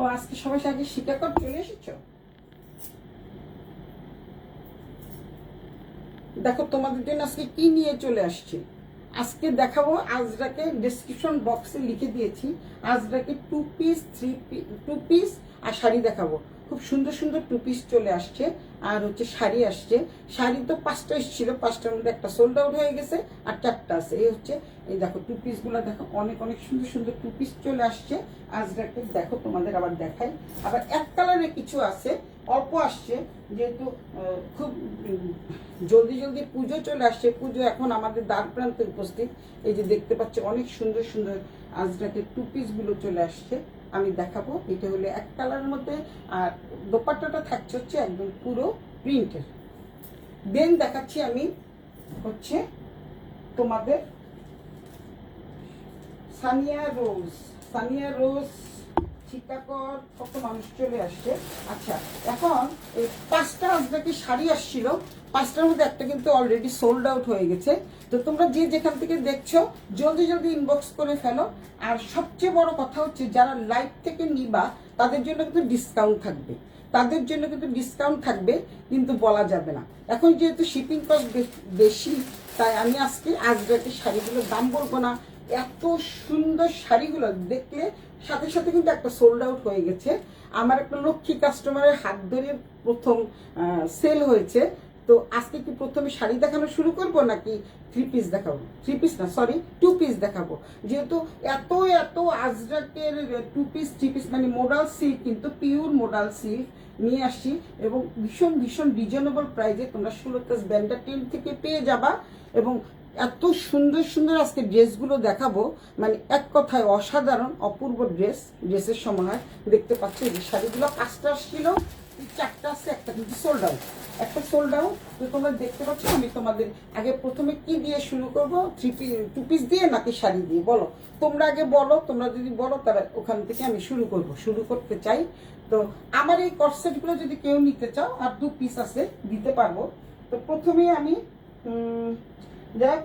ও আজকে সবাই আগে শিকাগো চলে এসেছো। দেখো তোমাদের জন্য আজকে কি নিয়ে চলে আসছি। আজকে দেখাবো আজরাকে, ডেসক্রিপশন বক্সে লিখে দিয়েছি, আজরাকে টু পিস আর শাড়ি দেখাবো। খুব সুন্দর সুন্দর টু পিস চলে আসছে আর হচ্ছে শাড়ি আসছে। শাড়ি তো 5টা এসেছিল, 5টার মধ্যে একটা সোল্ড আউট হয়ে গেছে আর 4টা আছে। এই হচ্ছে, এই দেখো টু পিসগুলো দেখো, অনেক অনেক সুন্দর সুন্দর টু পিস চলে আসছে আজরাকে। দেখো তোমাদের আবার দেখাই, আবার এক কালারে কিছু আছে, অল্প আসছে যেহেতু খুব জলদি জলদি পুজো চলে আসছে। পুজো এখন আমাদের দ্বার প্রান্তে উপস্থিত। এই যে দেখতে পাচ্ছি অনেক সুন্দর সুন্দর আজরাকের টু পিসগুলো চলে আসছে, আমি দেখাবো। এটা হলো এক কালারের মধ্যে আর দোপাট্টাটা থাকছে হচ্ছে একদম পুরো প্রিন্টের। দেন দেখাচ্ছি আমি হচ্ছে তোমাদের সানিয়া রোজ চিকাগোর কত মানুষ চলে আসছে। আচ্ছা, এখন এই 5টা আজরাকে শাড়ি আসছিল, 5টার মধ্যে একটা কিন্তু অলরেডি সোল্ড আউট হয়ে গেছে। তো তোমরা যে যেখান থেকে দেখছো জলদি জলদি ইনবক্স করে ফেলো। আর সবচেয়ে বড় কথা হচ্ছে যারা লাইভ থেকে নিবা তাদের জন্য কিন্তু ডিসকাউন্ট থাকবে, কিন্তু বলা যাবে না। এখন যেহেতু শিপিং কস্ট বেশি, তাই আমি আজকে আজরাকে শাড়িগুলোর দাম বলবো না। এত সুন্দর শাড়িগুলো দেখলে সাথে সাথে কিন্তু একটা সোল্ড আউট হয়ে গেছে। আমার একটা লক্ষ্মী কাস্টমারের হাত ধরে প্রথম সেল হয়েছে। তো আজকে কি প্রথমে শাড়ি দেখানো শুরু করব নাকি থ্রি পিস দেখাবো? টু পিস দেখাবো। যেহেতু এত এত আজরাকের থ্রি পিস মানে মোডাল সিল্ক, কিন্তু পিওর মোডাল সিল্ক নিয়ে আসছি এবং ভীষণ ভীষণ রিজনেবল প্রাইসে তোমরা সুলতাস ব্যান্ডা 10 থেকে পেয়ে যাবা। এবং এত সুন্দর সুন্দর আজকে ড্রেসগুলো দেখাবো, মানে এক কথায় অসাধারণ অপূর্ব ড্রেসের সমাহার। দেখতে পাচ্ছি যে শাড়িগুলো 5টা আসছিল, 4টা আছে, একটা কিন্তু সোল্ড আউট, তো তোমরা দেখতে পাচ্ছ। আমি তোমাদের আগে প্রথমে কি দিয়ে শুরু করবো, টু পিস দিয়ে নাকি শাড়ি দিয়ে বলো? তোমরা আগে বলো, তোমরা যদি বলো তাহলে ওখান থেকে আমি শুরু করতে চাই। তো আমার এই কর্সেটগুলো যদি কেউ নিতে চাও আর 2 পিস আছে দিতে পারবো। তো প্রথমে আমি দেখ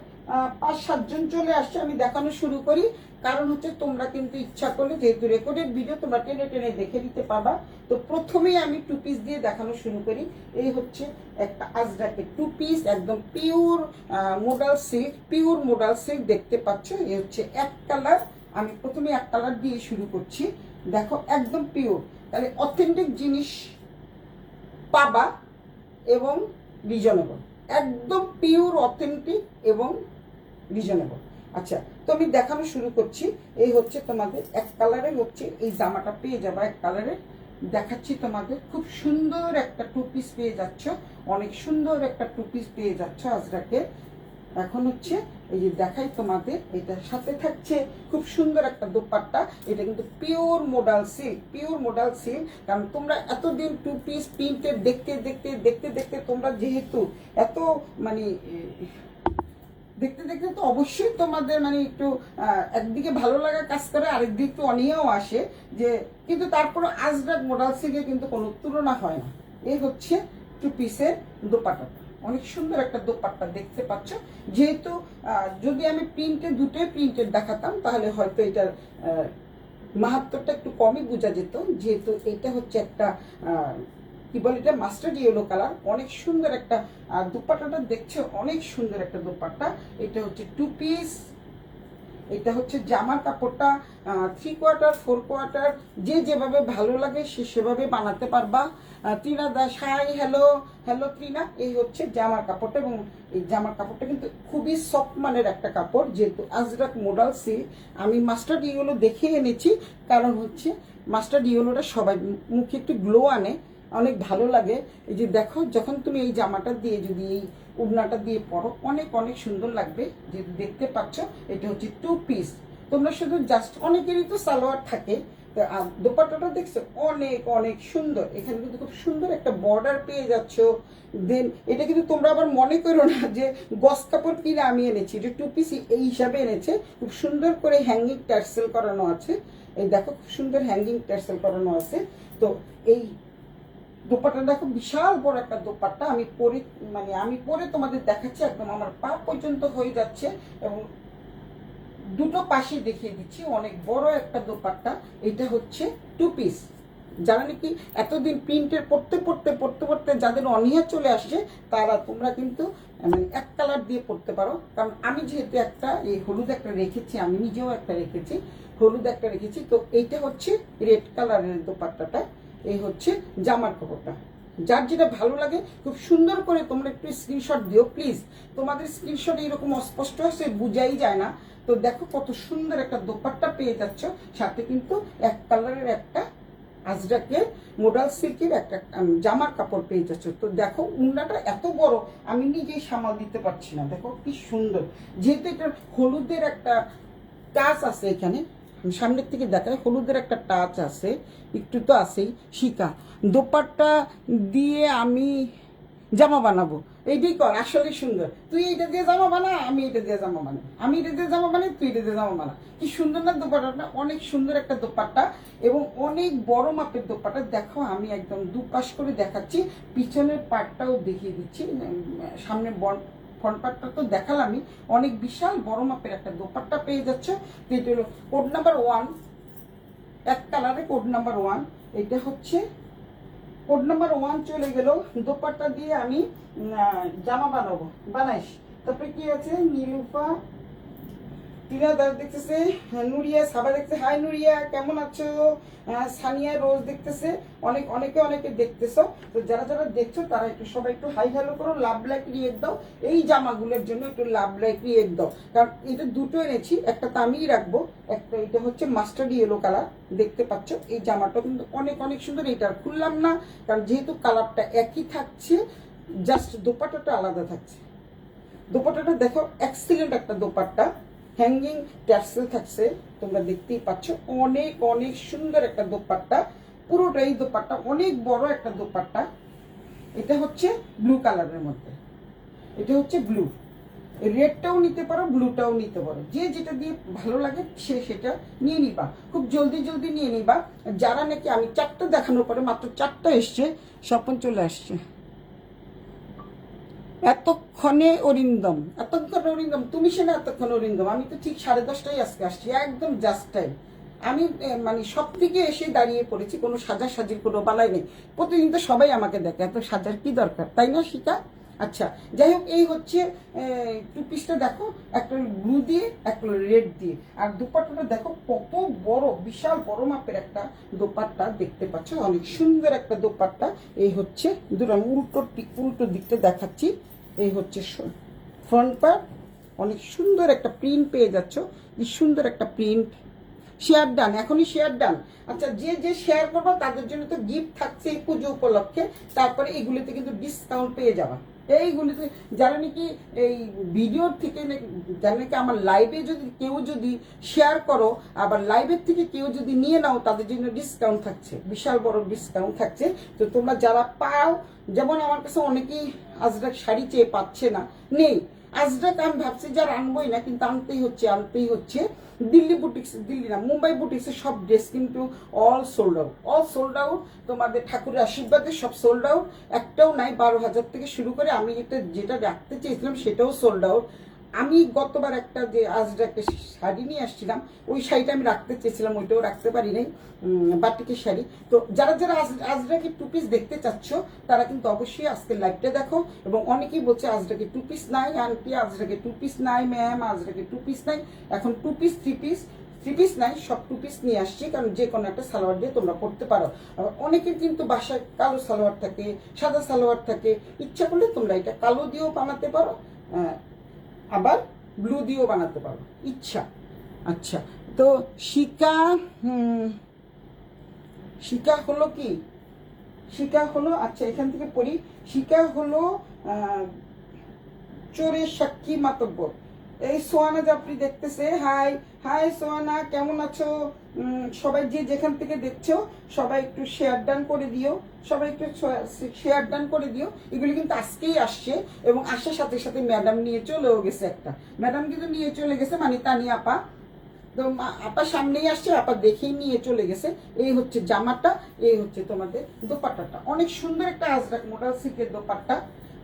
5-7 জন চলে আসছে, আমি দেখানো শুরু করি। কারণ হচ্ছে তোমরা কিন্তু ইচ্ছা করলে, যেহেতু রেকর্ডেড ভিডিও, তোমরা টেনে টেনে দেখে নিতে পারবা। তো প্রথমেই আমি 2 পিস দিয়ে দেখানো শুরু করি। এই হচ্ছে একটা আজরাকের 2 পিস, একদম পিওর মোডাল সিল্ক দেখতে পাচ্ছ। এই হচ্ছে এক কালার, আমি প্রথমে এক কালার দিয়ে শুরু করছি। দেখো একদম পিওর, তাহলে অথেন্টিক জিনিস পাবা এবং রিজনেবল, একদম পিওর অথেন্টিক এবং রিজনেবল। আচ্ছা, তো আমি দেখানো শুরু করছি। এই হচ্ছে তোমাদের এক কালারের হচ্ছে এই জামাটা পেয়ে যাবা, এক কালারের দেখাচ্ছি তোমাদের। খুব সুন্দর একটা 2 পিস পেয়ে যাচ্ছ, অনেক সুন্দর একটা 2 পিস পেয়ে যাচ্ছ আজরাকে। এখন হচ্ছে এই যে দেখাই তোমাদের, এটার সাথে থাকছে খুব সুন্দর একটা দোপাট্টা। এটা কিন্তু পিওর মোডাল সিল্ক। কারণ তোমরা এতদিন 2 পিস প্রিন্টের দেখতে দেখতে দেখতে দেখতে তোমরা যেহেতু এত মানে দেখতে দেখতে তো অবশ্যই তোমাদের মানে একটু একদিকে ভালো লাগা কাজ করে, আরেকদিকে একটু অনিয়াও আসে যে, কিন্তু তারপরে আজরাক মোডাল সিল্কে কিন্তু কোনো তুলনা হয় না। এই হচ্ছে 2 পিসের দোপাট্টাটা, অনেক সুন্দর একটা দোপাট্টা দেখতে পাচ্ছ। যেহেতু যদি আমি দুটোই প্রিন্টেড দেখাতাম তাহলে হয়তো এটার মাহাত্ম্যটা একটু কমই বোঝা যেত। যেহেতু এটা হচ্ছে একটা কি বলে, এটা মাস্টার্ড ইয়েলো কালার, অনেক সুন্দর একটা দোপাট্টাটা দেখছো, অনেক সুন্দর একটা দোপাট্টা। এটা হচ্ছে 2 পিস। এটা হচ্ছে জামার কাপড়টা 3/4 4/4, যে যেভাবে ভালো লাগে সে সেভাবে বানাতে পারবা। Trina Das, hi, hello Trina. এই হচ্ছে জামার কাপড়টা, এবং এই জামার কাপড়টা কিন্তু খুবই সফট মানের একটা কাপড়। যেহেতু আজরাক মোডাল সিল্ক, আমি মাস্টার্ড ইয়েলো দেখে এনেছি, কারণ হচ্ছে মাস্টার্ড ইয়েলোটা সবাই মুখে একটু গ্লো আনে, অনেক ভালো লাগে। এই যে দেখো, যখন তুমি এই জামাটা দিয়ে যদি এই উড়নাটা দিয়ে পরো, অনেক অনেক সুন্দর লাগবে। যেহেতু দেখতে পাচ্ছ এটা হচ্ছে 2 পিস। তোমরা শুধু জাস্ট, অনেকেরই তো সালোয়ার থাকে, তো দোপাট্টাটা দেখছো অনেক অনেক সুন্দর, এখানে কিন্তু খুব সুন্দর একটা বর্ডার পেয়ে যাচ্ছ। দেন এটা কিন্তু তোমরা আবার মনে করো না যে গস কাপড় কিনে আমি এনেছি, এটা 2 পিস এই হিসাবে এনেছে। খুব সুন্দর করে হ্যাঙ্গিং টার্সেল করানো আছে, এই দেখো খুব সুন্দর হ্যাঙ্গিং টার্সেল করানো আছে। তো এই দোপাট্টাটা খুব বিশাল বড় একটা দোপাট্টা, আমি পরে তোমাদের দেখাচ্ছি, একদম আমার পা পর্যন্ত হয়ে যাচ্ছে এবং দুটো পাশে দেখিয়ে দিচ্ছি, অনেক বড় একটা দোপাট্টা। এটা হচ্ছে 2 পিস। যারা নাকি এতদিন প্রিন্টের পড়তে যাদের অনীহা চলে আসছে, তোমরা কিন্তু মানে এক কালার দিয়ে পড়তে পারো। কারণ আমি যেহেতু একটা এই হলুদ একটা রেখেছি, আমি নিজেও একটা রেখেছি, হলুদ একটা রেখেছি। তো এইটা হচ্ছে রেড কালারের দোপাট্টাটা, এই হচ্ছে জামার কাপড়টা। যার যেটা ভালো লাগে খুব সুন্দর করে তোমরা একটু স্ক্রিনশট দিও প্লিজ। তোমাদের স্ক্রিনশট এইরকম অস্পষ্ট আছে, বুঝাই যায় না। তো দেখো কত সুন্দর একটা দোপাট্টা পেয়ে যাচ্ছ, সাথে কিন্তু এক কালারের একটা আজরাকের মোডাল সিল্কের একটা জামার কাপড় পেয়ে যাচ্ছ। তো দেখো উন্নাটা এত বড় আমি নিজেই সামাল দিতে পারছি না, দেখো কি সুন্দর। যেহেতু এটা হলুদের একটা টাচ আছে, এখানে সামনের থেকে দেখায় হলুদের একটা টাচ আছে, একটু তো আছেই। শিকা দোপাট্টা দিয়ে আমি জামা বানাবো, এইটাই কর, আসলে সুন্দর। তুই এইটা দিয়ে জামা বানা, আমি এটা দিয়ে জামা বানাই, আমি এটা দিয়ে জামা বানাই, তুই এটা দিয়ে জামা বানা। কি সুন্দর না দোপাট্টাটা, অনেক সুন্দর একটা দোপাট্টা এবং অনেক বড় মাপের দোপাট্টা। দেখো আমি একদম দুপাশ করে দেখাচ্ছি, পিছনের পাটটাও দেখিয়ে দিচ্ছি। সামনে ফ্রন্ট পার্টটা তো দেখালামই, অনেক বিশাল বড় মাপের একটা দোপাট্টা পেয়ে যাচ্ছে। এটা হলো কোড নাম্বার 1, এক কালারে কোড নাম্বার 1। এটা হচ্ছে কোড নাম্বার 1 চলে গেল। দোপাট্টা দিয়ে আমি জামা বানাইস। তারপরে কি আছে, নীলুফা, টিনা দাস দেখতেছে, নুরিয়া সাবা দেখতেছে, হাই নুরিয়া কেমন আছো, সানিয়া রোজ দেখতেছে, অনেকে দেখতেছো। তো যারা যারা দেখছো তারা একটু সবাই একটু হাই হ্যালো করো, লাভ লাইক রিয়েক্ট দাও। এই জামাগুলোর জন্য একটু লাভ লাইক রিয়েক্ট দাও, কারণ এটা দুটো এনেছি, একটা তো আমিই রাখবো, একটা এটা হচ্ছে মাস্টার্ড ইয়েলো কালার দেখতে পাচ্ছ। এই জামাটা কিন্তু অনেক সুন্দর, এটা খুললাম না কারণ যেহেতু কালারটা একই থাকছে, জাস্ট দোপাট্টাটা আলাদা থাকছে। দোপাট্টাটা দেখো এক্সিলেন্ট একটা দোপাট্টা, হ্যাঙ্গিং ট্যাসেল থাকছে, তোমরা দেখতেই পাচ্ছ। অনেক সুন্দর একটা দোপাট্টা, পুরোটাই দোপাট্টা, অনেক বড় একটা দোপাট্টা। এটা হচ্ছে ব্লু কালারের মধ্যে, এটা হচ্ছে ব্লু, রেডটাও নিতে পারো, ব্লুটাও নিতে পারো, যে যেটা দিয়ে ভালো লাগে সে সেটা নিয়ে নিবা। খুব জলদি নিয়ে নিবা। যারা নাকি আমি 4টা দেখানোর পরে মাত্র 4টা এসছে, স্বপন চলে আসছে। এতক্ষণে অরিন্দম, তুমি সে না এতক্ষণ অরিন্দম, আমি তো ঠিক 10:30টায় আজকে আসছি, একদম জাস্ট টাইম। আমি মানে সব থেকে এসে দাঁড়িয়ে পড়েছি, কোনো সাজির কোনো বালাই নেই। প্রতিদিন তো সবাই আমাকে দেখে, এত সাজার কি দরকার, তাই না শিকা? আচ্ছা যাই হোক, এই হচ্ছে 2 পিসটা দেখো, একটা ব্লু দিয়ে একটা রেড দিয়ে। আর দোপাট্টাটা দেখো কত বড়, বিশাল বড় মাপের একটা দোপাট্টা দেখতে পাচ্ছ, অনেক সুন্দর একটা দোপাট্টা। এই হচ্ছে আমি উল্টো দিকটা দেখাচ্ছি। এই হচ্ছে ফ্রন্ট পার্ট, অনেক সুন্দর একটা প্রিন্ট পেয়ে যাচ্ছ, কি সুন্দর একটা প্রিন্ট। শেয়ার ডান, এখনই শেয়ার ডান। আচ্ছা যে শেয়ার করবো তাদের জন্য তো গিফট থাকছে এই পুজো উপলক্ষে, তারপরে এইগুলিতে কিন্তু ডিসকাউন্ট পেয়ে যাবা। এইগুলিতে যারা নাকি এই ভিডিওর থেকে যারা নাকি আমার লাইভে কেউ যদি শেয়ার করো, আবার লাইভের থেকে কেউ যদি নিয়ে নাও, তাদের জন্য ডিসকাউন্ট থাকছে, বিশাল বড় ডিসকাউন্ট থাকছে। তো তোমরা যারা পাও, যেমন আমার কাছে অনেকেই আজরাক শাড়ি চেয়ে পাচ্ছে না, নেই আজরাক, আমি ভাবছি যে আর আনবোই না, কিন্তু আনতেই হচ্ছে। দিল্লি না, মুম্বাই বুটিক্সের সব ড্রেস কিন্তু অল সোল্ড আউট। তোমাদের ঠাকুরের আশীর্বাদে সব সোল্ড আউট, একটাও নাই। 12,000 থেকে শুরু করে আমি যেটা রাখতে চেয়েছিলাম সেটাও সোল্ড আউট। আমি গতবার একটা যে আজরাকে শাড়ি নিয়ে আসছিলাম, ওই শাড়িটা আমি রাখতে চেয়েছিলাম, ওইটাও রাখতে পারি নাই, বাটিকের শাড়ি। তো যারা আজরাকে 2 পিস দেখতে চাচ্ছ, তারা কিন্তু অবশ্যই আজকের লাইভটা দেখো। এবং অনেকেই বলছে আজরাকে 2 পিস নাই আন্টি, আজরাকে 2 পিস নাই ম্যাম, আজরাকে 2 পিস নাই। এখন 2 পিস 3 পিস নাই, সব 2 পিস নিয়ে আসছি, কারণ যে কোনো একটা সালোয়ার দিয়ে তোমরা পড়তে পারো। অনেকের কিন্তু বাসায় কালো সালোয়ার থাকে, সাদা সালোয়ার থাকে, ইচ্ছা করলে তোমরা এটা কালো দিয়েও বানাতে পারো, আবার ব্লু দিয়েও বানাতে পারো, ইচ্ছা। আচ্ছা, তো শিকা হলো কি, শিকা হলো, আচ্ছা এখান থেকে পড়ি। শিকা হলো চোরের সাক্ষী মাতব্বর। এই সোয়ানা জাফরি দেখতেছে, হাই সোয়ানা কেমন আছো, সবাই যে যেখান থেকে দেখছো সবাই একটু শেয়ার ডান করে দিও, সবাই একটু শেয়ার ডান করে দিও। এগুলি কিন্তু আজকেই আসছে এবং আসার সাথে সাথে ম্যাডাম নিয়ে চলেও গেছে, একটা ম্যাডাম কিন্তু নিয়ে চলে গেছে, মানে তানি আপা। তো আপা সামনেই আসছে, আপা দেখেই নিয়ে চলে গেছে। এই হচ্ছে জামাটা, এই হচ্ছে তোমাদের দোপাট্টাটা। অনেক সুন্দর একটা আজরাক মোডাল সিল্কের দোপাট্টা।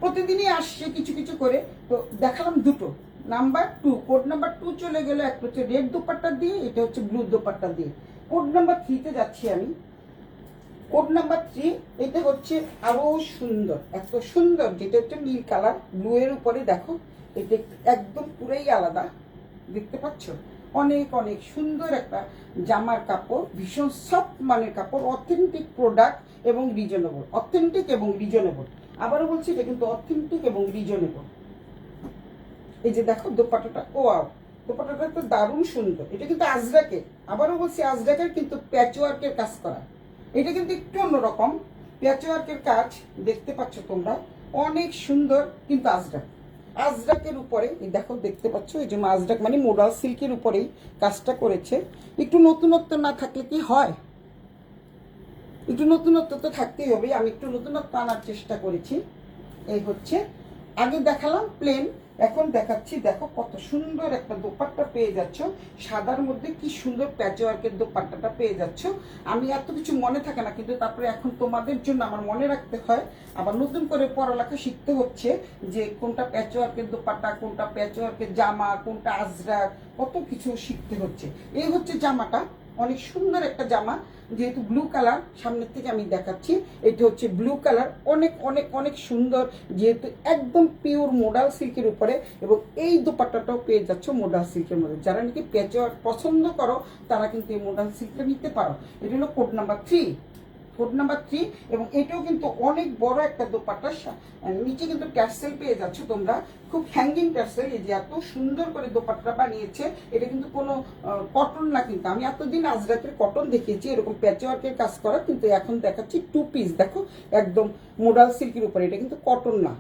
প্রতিদিনই আসছে কিছু কিছু করে, তো দেখালাম দুটো। নাম্বার 2, কোড নাম্বার 2 চলে গেল। একটা হচ্ছে রেড দোপাট্টা দিয়ে, এটা হচ্ছে ব্লু দোপাট্টা দিয়ে। কোড নাম্বার 3 তে যাচ্ছি আমি। কোড নাম্বার 3, এটা হচ্ছে আরো সুন্দর, এত সুন্দর, যেটা হচ্ছে নীল কালার ব্লু এর উপরে। দেখো এটা একদম পুরাই আলাদা, দেখতে পাচ্ছ? অনেক অনেক সুন্দর একটা জামার কাপড়, ভীষণ সফট মানের কাপড়, অথেন্টিক প্রোডাক্ট এবং রিজনেবল। অথেন্টিক এবং রিজনেবল, আবারও বলছি এটা কিন্তু অথেন্টিক এবং রিজনেবল। এই যে দেখো দোপাট্টাটা, ওয়াও, দোপাট্টাটা তো দারুণ সুন্দর। এটা কিন্তু আজরাকের, আবারও বলছি আজরাকের, কিন্তু প্যাচওয়ার্কের কাজ করা। এটা কিন্তু একটু অন্যরকম প্যাচওয়ার্কের কাজ, দেখতে পাচ্ছ তোমরা, অনেক সুন্দর। কিন্তু আজরাক, আজরাকের উপরে এই দেখো, দেখতে পাচ্ছ, এই যে আজরাক মানে মোডাল সিল্কের উপরেই কাজটা করেছে। একটু নতুনত্ব না থাকলে কি হয়? একটু নতুনত্ব তো থাকতেই হবে। আমি একটু নতুনত্ব আনার চেষ্টা করেছি। এই হচ্ছে, আগে দেখালাম প্লেন, এখন দেখাচ্ছি। দেখো কত সুন্দর একটা দোপাট্টা পেয়ে যাচ্ছ, সাদার মধ্যে কি সুন্দর প্যাচওয়ার্কের দোপাট্টাটা পেয়ে যাচ্ছ। আমি এত কিছু মনে থাকে না, কিন্তু তারপরে এখন তোমাদের জন্য আমার মনে রাখতে হয়, আবার নতুন করে পড়ালেখা শিখতে হচ্ছে যে কোনটা প্যাচওয়ার্কের দোপাট্টা, কোনটা প্যাচওয়ার্কের জামা, কোনটা আজরাক, কত কিছু শিখতে হচ্ছে। এই হচ্ছে জামাটা, অনেক সুন্দর একটা জামা, যেহেতু ব্লু কালার, সামনের থেকে আমি দেখাচ্ছি। এটা হচ্ছে ব্লু কালার, অনেক অনেক অনেক সুন্দর, যেহেতু একদম পিওর মোডাল সিল্কের উপরে। এবং এই দোপাট্টাটাও পেয়ে যাচ্ছ মোডাল সিল্কের মধ্যে। যারা নাকি প্যাচওয়ার্ক পছন্দ করো তারা কিন্তু এই মোডাল সিল্কটা নিতে পারো। এটা হলো কোড নাম্বার 3, কোড নাম্বার 3। এবং এটাও কিন্তু অনেক বড় একটা দোপাট্টা, নিচে কিন্তু ট্যাসেল পেয়ে যাচ্ছ তোমরা, খুব হ্যাঙ্গিং ট্যাসেল। এই যে এত সুন্দর করে দোপাট্টা বানিয়েছে, এটা কিন্তু কোনো কটন না। কিন্তু আমি এতদিন আজরাকের কটন দেখিয়েছি এরকম প্যাচওয়ার্কের কাজ করা, কিন্তু এখন দেখাচ্ছি 2 পিস। দেখো একদম মোডাল সিল্কের উপরে, এটা কিন্তু কটন না।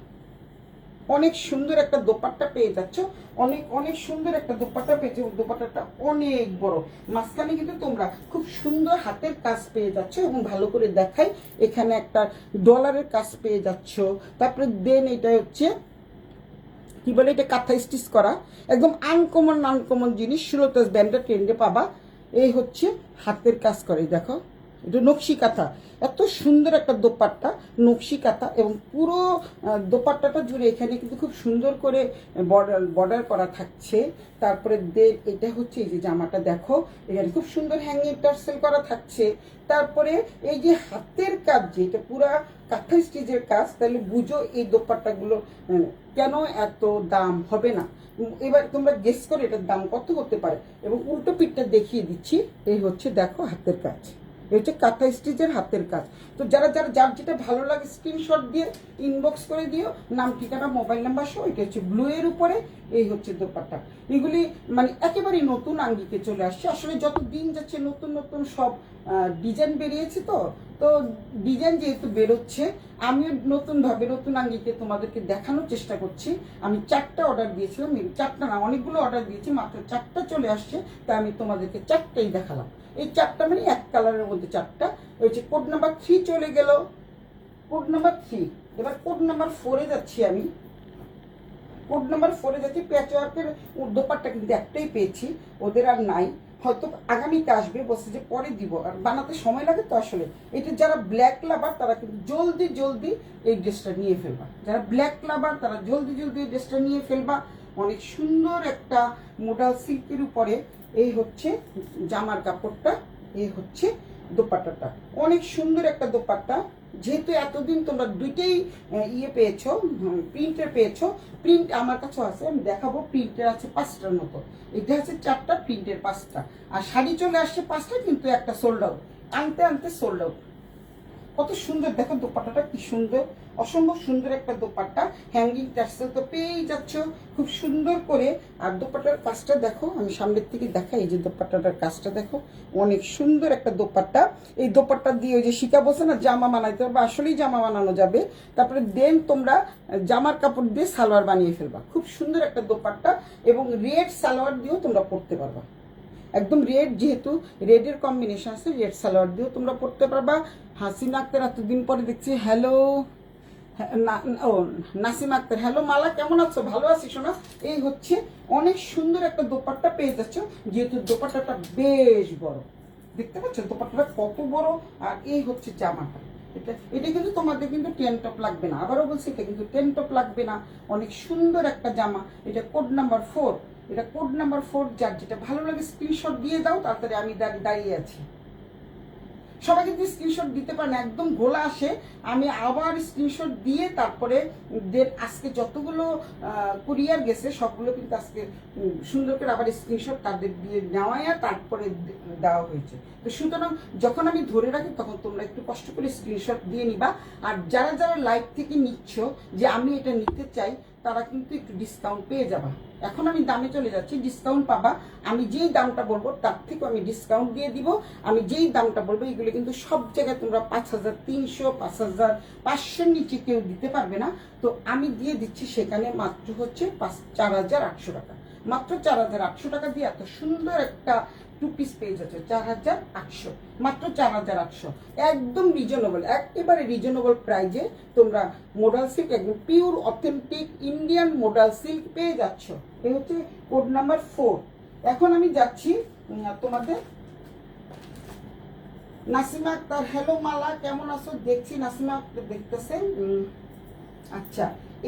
অনেক সুন্দর একটা দোপাট্টা পেয়ে যাচ্ছ, অনেক অনেক সুন্দর একটা দোপাট্টা পেয়েছে। দোপাট্টাটা অনেক বড়, মাঝখানে কিন্তু তোমরা খুব সুন্দর হাতের কাজ পেয়ে যাচ্ছ। এবং ভালো করে দেখাই, এখানে একটা ডলারের কাজ পেয়ে যাচ্ছ। তারপরে দেন এটা হচ্ছে কি বলে, এটা কাঁথা স্টিচ করা, একদম আনকমন আনকমন জিনিস, সুরতাস ব্র্যান্ডের ট্রেন্ডে পাবা। এই হচ্ছে হাতের কাজ করে, দেখো এটা নকশি কাঁথা, এত সুন্দর একটা দোপাট্টা, নকশি কাঁথা। এবং পুরো দোপাট্টাটা জুড়ে এখানে কিন্তু খুব সুন্দর করে বর্ডার করা থাকছে। তারপরে এটা হচ্ছে এই যে জামাটা, দেখো এখানে খুব সুন্দর হ্যাঙ্গিং টার্সেল করা থাকছে। তারপরে এই যে হাতের কাজ, যে এটা পুরা কাঁথা স্টিচের কাজ, তাহলে বুঝো এই দোপাট্টাগুলো কেন এত দাম হবে না। এবার তোমরা গেস করো এটার দাম কত হতে পারে। এবং উল্টো পিঠটা দেখিয়ে দিচ্ছি, এই হচ্ছে দেখো হাতের কাজ, এই হচ্ছে কাঁথা স্টিচের হাতের কাজ। তো যারা যারা যার যেটা ভালো লাগে স্ক্রিনশট দিয়ে ইনবক্স করে দিও, নাম ঠিকানা মোবাইল নাম্বার সহ। এটা হচ্ছে ব্লু এর উপরে, এই হচ্ছে দোপাট্টা। এগুলি মানে একেবারেই নতুন আঙ্গিকে চলে আসছে। আসলে যত দিন যাচ্ছে নতুন নতুন সব ডিজাইন বেরিয়েছে, তো তো ডিজাইন যেহেতু বেরোচ্ছে, আমিও নতুনভাবে নতুন আঙ্গিকে তোমাদেরকে দেখানোর চেষ্টা করছি। আমি 4টা অর্ডার দিয়েছিলাম, 4টা না অনেকগুলো অর্ডার দিয়েছি, মাত্র 4টা চলে আসছে, তাই আমি তোমাদেরকে 4টাই দেখালাম। এই 4টা মানে এক কালারের মধ্যে 4টা হচ্ছে। কোড নাম্বার 3 চলে গেল, কোড নাম্বার 3। এবার কোড নাম্বার 4-এ যাচ্ছি আমি। কোড নাম্বার 4-এ যাচ্ছি। প্যাচওয়ার্কের দোপাট্টা কিন্তু একটাই পেয়েছি, ওদের আর নাই, হয়তো আগামীতে আসবে, বলছে যে পরে দিব, আর বানাতে সময় লাগে তো। আসলে এটা যারা ব্ল্যাক লাভার তারা কিন্তু জলদি জলদি এই ড্রেসটা নিয়ে ফেলবা, যারা ব্ল্যাক লাভার তারা জলদি জলদি এই ড্রেসটা নিয়ে ফেলবা। অনেক সুন্দর একটা মোডাল সিল্কের উপরে, এই হচ্ছে জামার কাপড়টা, এই হচ্ছে দোপাট্টাটা, অনেক সুন্দর একটা দোপাট্টা। যেহেতু এতদিন তোমরা দুইটাই পেয়েছো, প্রিন্টের পেয়েছো, প্রিন্ট আমার কাছেও আছে, আমি দেখাবো। প্রিন্টের আছে 5টার মতো, এটা আছে 4টা, প্রিন্টের 5টা। আর শাড়ি চলে আসছে 5টা, কিন্তু একটা সোল্ড আউট, আনতে আনতে সোল্ড আউট। কত সুন্দর দেখো দোপাট্টাটা, কি সুন্দর, অসম্ভব সুন্দর একটা দোপাট্টা। হ্যাঙ্গিং টার্সেল তো পেয়েই যাচ্ছ খুব সুন্দর করে। আর দোপাট্টার কাজটা দেখো, আমি সামনের থেকে দেখাই, এই যে দোপাট্টাটার কাজটা দেখো, অনেক সুন্দর একটা দোপাট্টা। এই দোপাট্টা দিয়ে ওই যে শিকা বলছে না জামা বানাইতে পারবে, আসলেই জামা বানানো যাবে। তারপরে দেন তোমরা জামার কাপড় দিয়ে সালোয়ার বানিয়ে ফেলবা, খুব সুন্দর একটা দোপাট্টা। এবং রেড সালোয়ার দিয়েও তোমরা পরতে পারবা। একদম রেড, যেহেতু রেডের কম্বিনেশন আছে, রেড সালোয়ার দিয়েও তোমরা পরতে পারবা। হাসিনা আক্তার এতদিন পরে দেখছি, হ্যালো। ও নাসিমা আক্তার, হ্যালো মালা, কেমন আছো? ভালো আছি শোনা। এই হচ্ছে অনেক সুন্দর একটা দোপাট্টা পেয়ে যাচ্ছ, যেহেতু দোপাট্টাটা বেশ বড়, দেখতে পাচ্ছ দোপাট্টাটা কত বড়। আর এই হচ্ছে জামাটা, এটা কিন্তু তোমাদের কিন্তু টেন টপ লাগবে না, আবারও বলছি এটা কিন্তু টেন টপ লাগবে না। অনেক সুন্দর একটা জামা। এটা কোড নাম্বার 4, এটা কোড নাম্বার 4। যার যেটা ভালো লাগে স্ক্রিনশট দিয়ে দাও, তাড়াতাড়ি আমি দাঁড়িয়ে আছি। সবাই কিন্তু স্ক্রিনশট দিতে পারেন, একদম ঘোলা আসে। আমি আবার স্ক্রিনশট দিয়ে তারপরে আজকে যতগুলো কুরিয়ার গেছে সবগুলো কিন্তু আজকে সুন্দর করে আবার স্ক্রিনশট তাদের দিয়ে নেওয়াইয়া তারপরে দেওয়া হয়েছে। তো সুতরাং যখন আমি ধরে রাখি তখন তোমরা একটু কষ্ট করে স্ক্রিনশট দিয়ে নিবা। আর যারা যারা লাইভ থেকে নিচ্ছ যে আমি এটা নিতে চাই, তারা কিন্তু একটু ডিসকাউন্ট পেয়ে যাবা। এখন আমি দামে চলে যাচ্ছি, ডিসকাউন্ট পাবা। আমি যেই দামটা বলবো তার থেকেও আমি ডিসকাউন্ট দিয়ে দিব। আমি যেই দামটা বলবো এগুলো কিন্তু সব জায়গায় তোমরা 5300, 5500 নিচে কেউ দিতে পারবে না। তো আমি দিয়ে দিচ্ছি সেখানে মাত্র হচ্ছে 4800 টাকা। মাত্র 4800 টাকা দিয়ে এত সুন্দর একটা 2 পিস পেয়ে যাচ্ছে 4800, মাত্র 4800। একদম রিজনেবল, একেবারে রিজনেবল প্রাইজে তোমরা মোডাল সিল্ক, একদম pure authentic Indian modal silk পেয়ে যাচ্ছ। এই হচ্ছে কোড নাম্বার 4। এখন আমি যাচ্ছি তোমাদের নাসিমা আক্তার, হ্যালো মালা, কেমন আছো? দেখছি নাসিমা আক্তার দেখতেছে। আচ্ছা,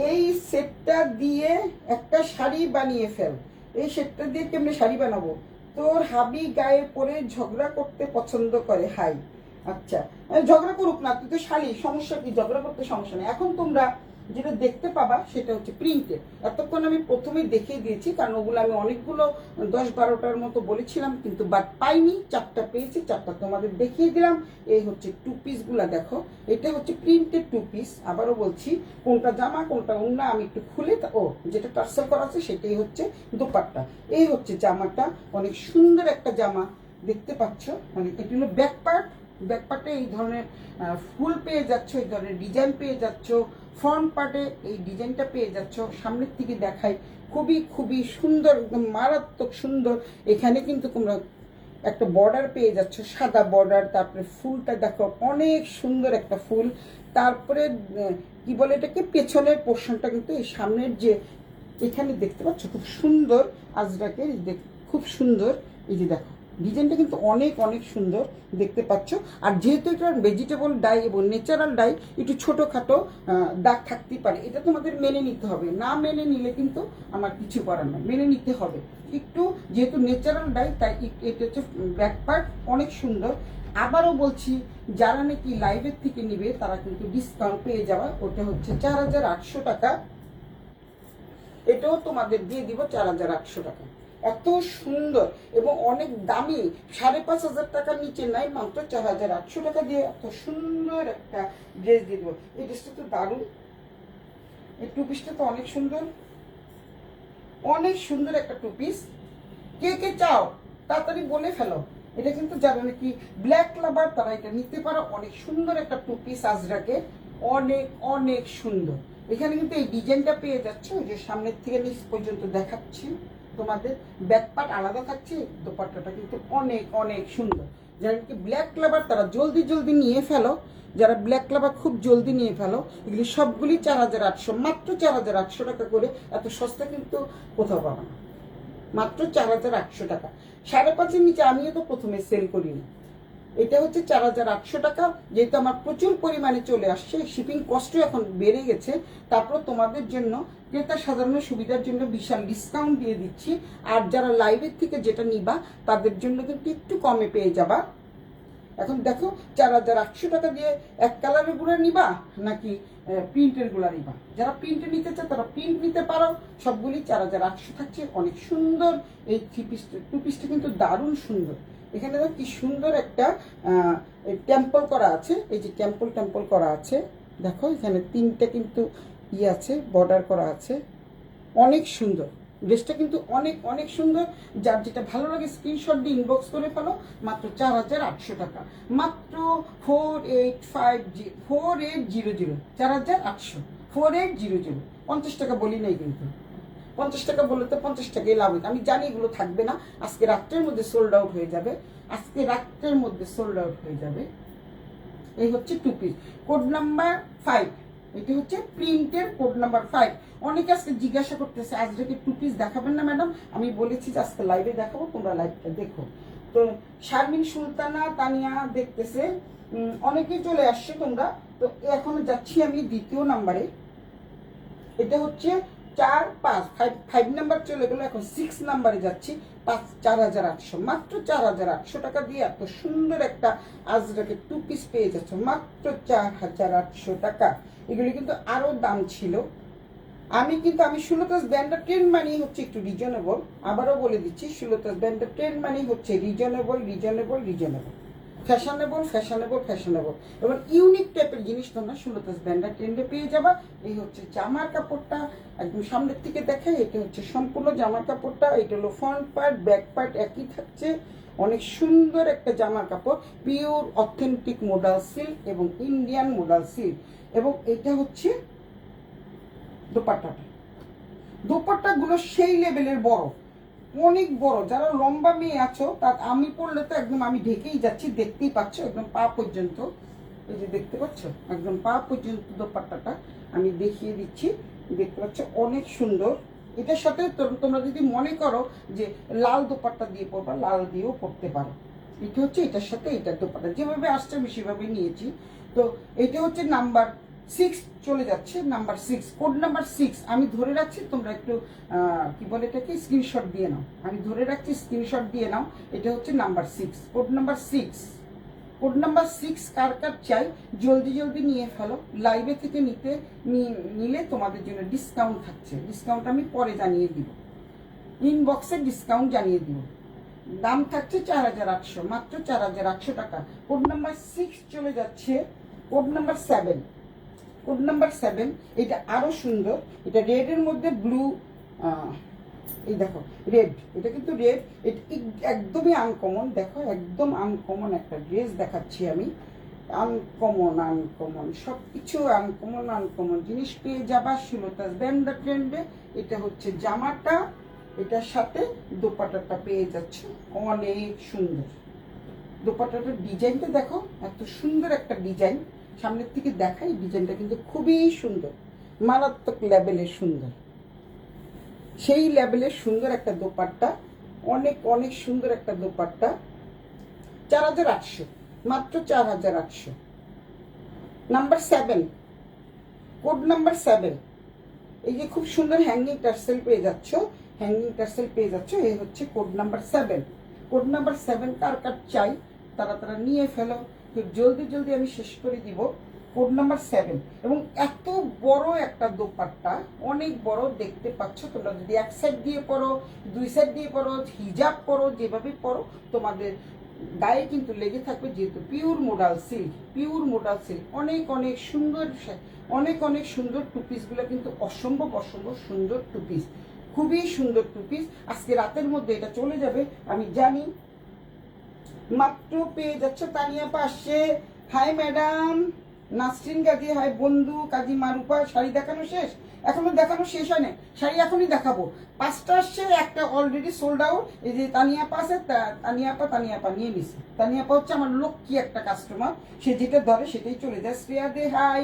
এই সেটটা দিয়ে একটা শাড়ি বানিয়ে ফেল। এই সেটটা দিয়ে কেমনে শাড়ি বানাবো? তোর হাবি গায়ে পরে ঝগড়া করতে পছন্দ করে। হাই, আচ্ছা ঝগড়া করুক না, তুই তো শাড়ি, সমস্যা কি? ঝগড়া করতে সমস্যা নেই। এখন তোমরা যেটা দেখতে পাবা সেটা হচ্ছে প্রিন্টেড। এতক্ষণ আমি প্রথমেই দেখিয়ে দিয়েছি, কারণ ওগুলো আমি অনেকগুলো 10-12টার মতো বলেছিলাম, কিন্তু বাট পাইনি। 4টা পেয়েছি, 4টা তোমাদের দেখিয়ে দিলাম। এই হচ্ছে 2 পিসগুলা দেখো, এটা হচ্ছে প্রিন্টেড 2 পিস। আবারও বলছি, কোনটা জামা কোনটা ওড়না আমি একটু খুলে, যেটা টার্সেল করা আছে সেটাই হচ্ছে দোপাট্টা। এই হচ্ছে জামাটা, অনেক সুন্দর একটা জামা দেখতে পাচ্ছ। মানে এটি হলো ব্যাক পার্ট। ব্যাক পার্টে এই ধরনের ফুল পেয়ে যাচ্ছ, এই ধরনের ডিজাইন পেয়ে যাচ্ছ। ফ্রন্ট পার্টে এই ডিজাইনটা পেয়ে যাচ্ছ। সামনের থেকে দেখাই, খুবই খুবই সুন্দর, একদম মারাত্মক সুন্দর। এখানে কিন্তু তোমরা একটা বর্ডার পেয়ে যাচ্ছ, সাদা বর্ডার। তারপরে ফুলটা দেখো, অনেক সুন্দর একটা ফুল। তারপরে কি বলে এটাকে, পেছনের পোর্শনটা কিন্তু এই সামনের যে এখানে দেখতে পাচ্ছ, খুব সুন্দর আজরাকের, খুব সুন্দর। এই যে দেখো ডিজাইনটা কিন্তু অনেক অনেক সুন্দর দেখতে পাচ্ছ। আর যেহেতু এটা ভেজিটেবল ডাই এবং ন্যাচারাল ডাই, একটু ছোটোখাটো দাগ থাকতেই পারে, এটা তোমাদের মেনে নিতে হবে। না মেনে নিলে কিন্তু আমার কিছু করার নয়, মেনে নিতে হবে একটু। যেহেতু ন্যাচারাল ডাই, তাই এটা হচ্ছে ব্যাক পার্ট, অনেক সুন্দর। আবারও বলছি, যারা নাকি লাইভের থেকে নিবে তারা কিন্তু ডিসকাউন্ট পেয়ে যাওয়া। ওটা হচ্ছে 4800 টাকা। এটাও তোমাদের দিয়ে দিব 4800 টাকা। এত সুন্দর এবং অনেক দামি, 5500 টাকার নিচে নাই, মাত্র 4800 টাকা দিয়ে এত সুন্দর একটা ড্রেস দিয়ে দেবো। এই ড্রেসটা তো দারুণ, এই 2 পিসটা তো অনেক সুন্দর, অনেক সুন্দর একটা 2 পিস। কে কে চাও তাড়াতাড়ি বলে ফেলো। এটা কিন্তু যারা নাকি ব্ল্যাক লাভার তারা এটা নিতে পারো। অনেক সুন্দর একটা 2 পিস আজরাকে, অনেক অনেক সুন্দর। এখানে কিন্তু এই ডিজাইনটা পেয়ে যাচ্ছে, যে সামনের থেকে নিচ পর্যন্ত দেখাচ্ছি তোমাদের। ব্যাক পার্ট আলাদা থাকছে, দোপাট্টাটা কিন্তু অনেক অনেক সুন্দর। যারা নাকি ব্ল্যাক লাভার তারা জলদি জলদি নিয়ে ফেলো। যারা ব্ল্যাক লাভার খুব জলদি নিয়ে ফেলো। এগুলি সবগুলি 4800, মাত্র 4800 টাকা করে। এত সস্তা কিন্তু কোথাও পাবো না, মাত্র 4800 টাকা। 5.5-এর নিচে আমিও তো প্রথমে সেল করিনি। এটা হচ্ছে 4800 টাকা। যেহেতু আমার প্রচুর পরিমাণে চলে আসছে, শিপিং কস্টও এখন বেড়ে গেছে, তারপর তোমাদের জন্য ক্রেতা সাধারণের সুবিধার জন্য বিশাল ডিসকাউন্ট দিয়ে দিচ্ছি। আর যারা লাইভের থেকে যেটা নিবা তাদের জন্য কিন্তু একটু কমে পেয়ে যাবা। এখন দেখো 4800 টাকা দিয়ে এক কালারের গুলো নিবা নাকি প্রিন্টের গুলা নিবা। যারা প্রিন্টে নিতে চায় তারা প্রিন্ট নিতে পারো। সবগুলি 4800 থাকছে। অনেক সুন্দর এই 3 পিসটা, 2 পিসটা কিন্তু দারুণ সুন্দর। এখানে দেখো কি সুন্দর একটা টেম্পল করা আছে। এই যে টেম্পল করা আছে, দেখো এখানে 3টে কিন্তু আছে, বর্ডার করা আছে, অনেক সুন্দর। ড্রেসটা কিন্তু অনেক অনেক সুন্দর। যার যেটা ভালো লাগে স্ক্রিনশট দিয়ে ইনবক্স করে ফেলো। মাত্র 4800 টাকা, মাত্র 4800, 4800, 4800, 50 টাকা বলি নাই কিন্তু। 50 টাকা বললে তো 50 টাকাই লাভ হইতো। আমি জানি এগুলো থাকবে না, আজকে রাত্রের মধ্যে সোল্ড আউট হয়ে যাবে, আজকে রাত্রের মধ্যে সোল্ড আউট হয়ে যাবে। এই হচ্ছে 2 পিস, কোড নাম্বার 5। এটা হচ্ছে প্রিন্টের কোড নাম্বার 5। অনেকে আজকে জিজ্ঞাসা করতেছে আজকে 2 পিস দেখাবেন না ম্যাডাম? আমি বলেছি যে আজকে লাইভে দেখাবো, তোমরা লাইভটা দেখো। তো শারমিন সুলতানা তানিয়া দেখতেছে, অনেকেই চলে আসছে তোমরা। তো এখন যাচ্ছি আমি দ্বিতীয় নাম্বারে। এটা হচ্ছে 4 5 5 নাম্বার চলে গেল, এখন 6 নাম্বারে যাচ্ছি। 4800, মাত্র 4800 টাকা দিয়ে এত সুন্দর একটা আজরাকে 2 পিস পেয়ে যাচ্ছ মাত্র 4800 টাকা। এগুলি কিন্তু আরো দাম ছিল। আমি সুলতাস ব্র্যান্ডের ট্রেন্ড মানেই হচ্ছে একটু রিজনেবল। আবারও বলে দিচ্ছি, সুলতাস ব্র্যান্ডের ট্রেন্ড মানেই হচ্ছে রিজনেবল, ফ্যাশনেবল এবং ইউনিক টাইপের জিনিস তোমরা সুলতাস ব্র্যান্ডের ট্রেন্ডে পেয়ে যাবা। এই হচ্ছে জামার কাপড়টা, একদম সামনের থেকে দেখাই। এটা হচ্ছে সম্পূর্ণ জামার কাপড়টা। এটা হলো ফ্রন্ট পার্ট, ব্যাক পার্ট একই থাকছে। অনেক সুন্দর একটা জামার কাপড়, পিওর অথেন্টিক মোডাল সিল্ক এবং ইন্ডিয়ান মোডাল সিল্ক। এবং এটা হচ্ছে দোপাট্টাগুলো সেই লেভেলের বড়, অনেক বড়। যারা লম্বা মেয়ে আছো তার আমি পড়লে তো একদম আমি ঢেকেই যাচ্ছি, দেখতেই পাচ্ছ একদম পা পর্যন্ত। এই যে দেখতে পাচ্ছ একদম পা পর্যন্ত দোপাট্টাটা আমি দেখিয়ে দিচ্ছি, দেখতে পাচ্ছ অনেক সুন্দর। এটার সাথে তোমরা যদি মনে করো যে লাল দোপাট্টা দিয়ে পরবা, লাল দিয়েও পরতে পারো। এটা হচ্ছে এটার সাথে এটার দোপাট্টা যেভাবে আসছে আমি সেভাবে নিয়েছি। তো এটা হচ্ছে নাম্বার 6 চলে যাচ্ছে, নাম্বার 6, কোড নাম্বার 6। আমি ধরে রাখছি, তোমরা একটু কি বলে এটাকে স্ক্রিনশট দিয়ে নাও। আমি ধরে রাখছি, স্ক্রিনশট দিয়ে নাও। এটা হচ্ছে number 6, code number 6। Code number 6 কার কার চাই জলদি নিয়ে ফেলো। লাইভে থেকে নিলে তোমাদের জন্য ডিসকাউন্ট থাকছে। ডিসকাউন্ট আমি পরে জানিয়ে দিব, ইনবক্সে ডিসকাউন্ট জানিয়ে দিব। দাম থাকছে 4800, মাত্র 4800 টাকা। কোড নাম্বার 6 চলে যাচ্ছে কোড নাম্বার 7। কোড নাম্বার 7 এটা আরো সুন্দর। এটা রেডের মধ্যে ব্লু, এই দেখো রেড, এটা কিন্তু রেড। এটা একদমই আনকমন, দেখো একদম আনকমন একটা ড্রেস দেখাচ্ছি আমি। আনকমন সব কিছু আনকমন জিনিস পেয়ে যাবা সুলতাস ব্র্যান্ডের ট্রেন্ডে। এটা হচ্ছে জামাটা, এটার সাথে দোপাট্টাটা পেয়ে যাচ্ছে অনেক সুন্দর। দোপাট্টাটার ডিজাইনটা দেখো, এত সুন্দর একটা ডিজাইন। সামনের থেকে দেখাই, ডিজাইনটা কিন্তু খুবই সুন্দর, মারাত্মক লেভেলের সুন্দর, সেই লেভেলের সুন্দর একটা দোপাট্টা, অনেক সুন্দর একটা দোপাট্টা। 4800, মাত্র 4800। Number 7, code number 7। এই যে খুব সুন্দর হ্যাঙ্গিং টার্সেল পেয়ে যাচ্ছ, এই হচ্ছে কোড নাম্বার 7। কোড নাম্বার 7 কার কার চাই তারা নিয়ে ফেলো, জলদি আমি শেষ করে দিব। কোড নাম্বার 7 এবং এত বড় একটা দোপাট্টা, অনেক বড় দেখতে পাচ্ছ। তোমরা যদি এক সাইড দিয়ে পরো, 2 সাইড দিয়ে পরো, হিজাব পরো, যেভাবে পরো তোমাদের গায়ে কিন্তু লেগে থাকবে, যেহেতু পিওর মোডাল সিল্ক। অনেক সুন্দর টু পিসগুলো কিন্তু অসম্ভব সুন্দর টু পিস, খুবই সুন্দর টু পিস। আজকে রাতের মধ্যে এটা চলে যাবে আমি জানি। মাত্র পেয়ে যাচ্ছ তানিয়া পাশে। Hi madam Nasrin Gazi, hi বন্ধু কাজী মারুফা। শাড়ি দেখানো শেষ? এখনো দেখানো শেষ হয় না, শাড়ি এখনই দেখাবো। 5টা আসছে, একটা অলরেডি সোল্ড আউট। এই যে তানিয়াপা আছে, তানিয়াপা নিয়ে নিছে। তানিয়াপা হচ্ছে আমার লক্ষ্মী একটা কাস্টমার, সে যেটা ধরে সেটাই চলে যায়। শ্রেয়া দে হাই,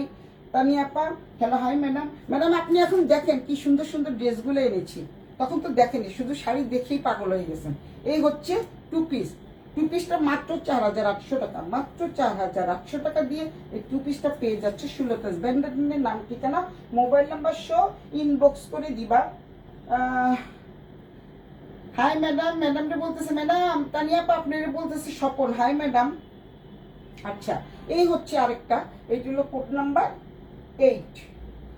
তানিয়াপা হ্যালো, হাই ম্যাডাম আপনি এখন দেখেন কি সুন্দর সুন্দর ড্রেসগুলো এনেছি। তখন তো দেখেনি, শুধু শাড়ি দেখেই পাগল হয়ে গেছেন। এই হচ্ছে টু পিসটা মাত্র 4800 টাকা, মাত্র 4800 টাকা দিয়ে এই টু পিসটা পেয়ে যাচ্ছে সুলতাস ব্র্যান্ডের। নাম ঠিকানা মোবাইল নাম্বার শো ইনবক্স করে দিবা। হাই ম্যাডামরে বলতেছে ম্যাডাম, তানিয়াপা আপনারে বলতেছে স্বপন। High madam. আচ্ছা, এই হচ্ছে আরেকটা, এইটা হলো কোড নাম্বার 8।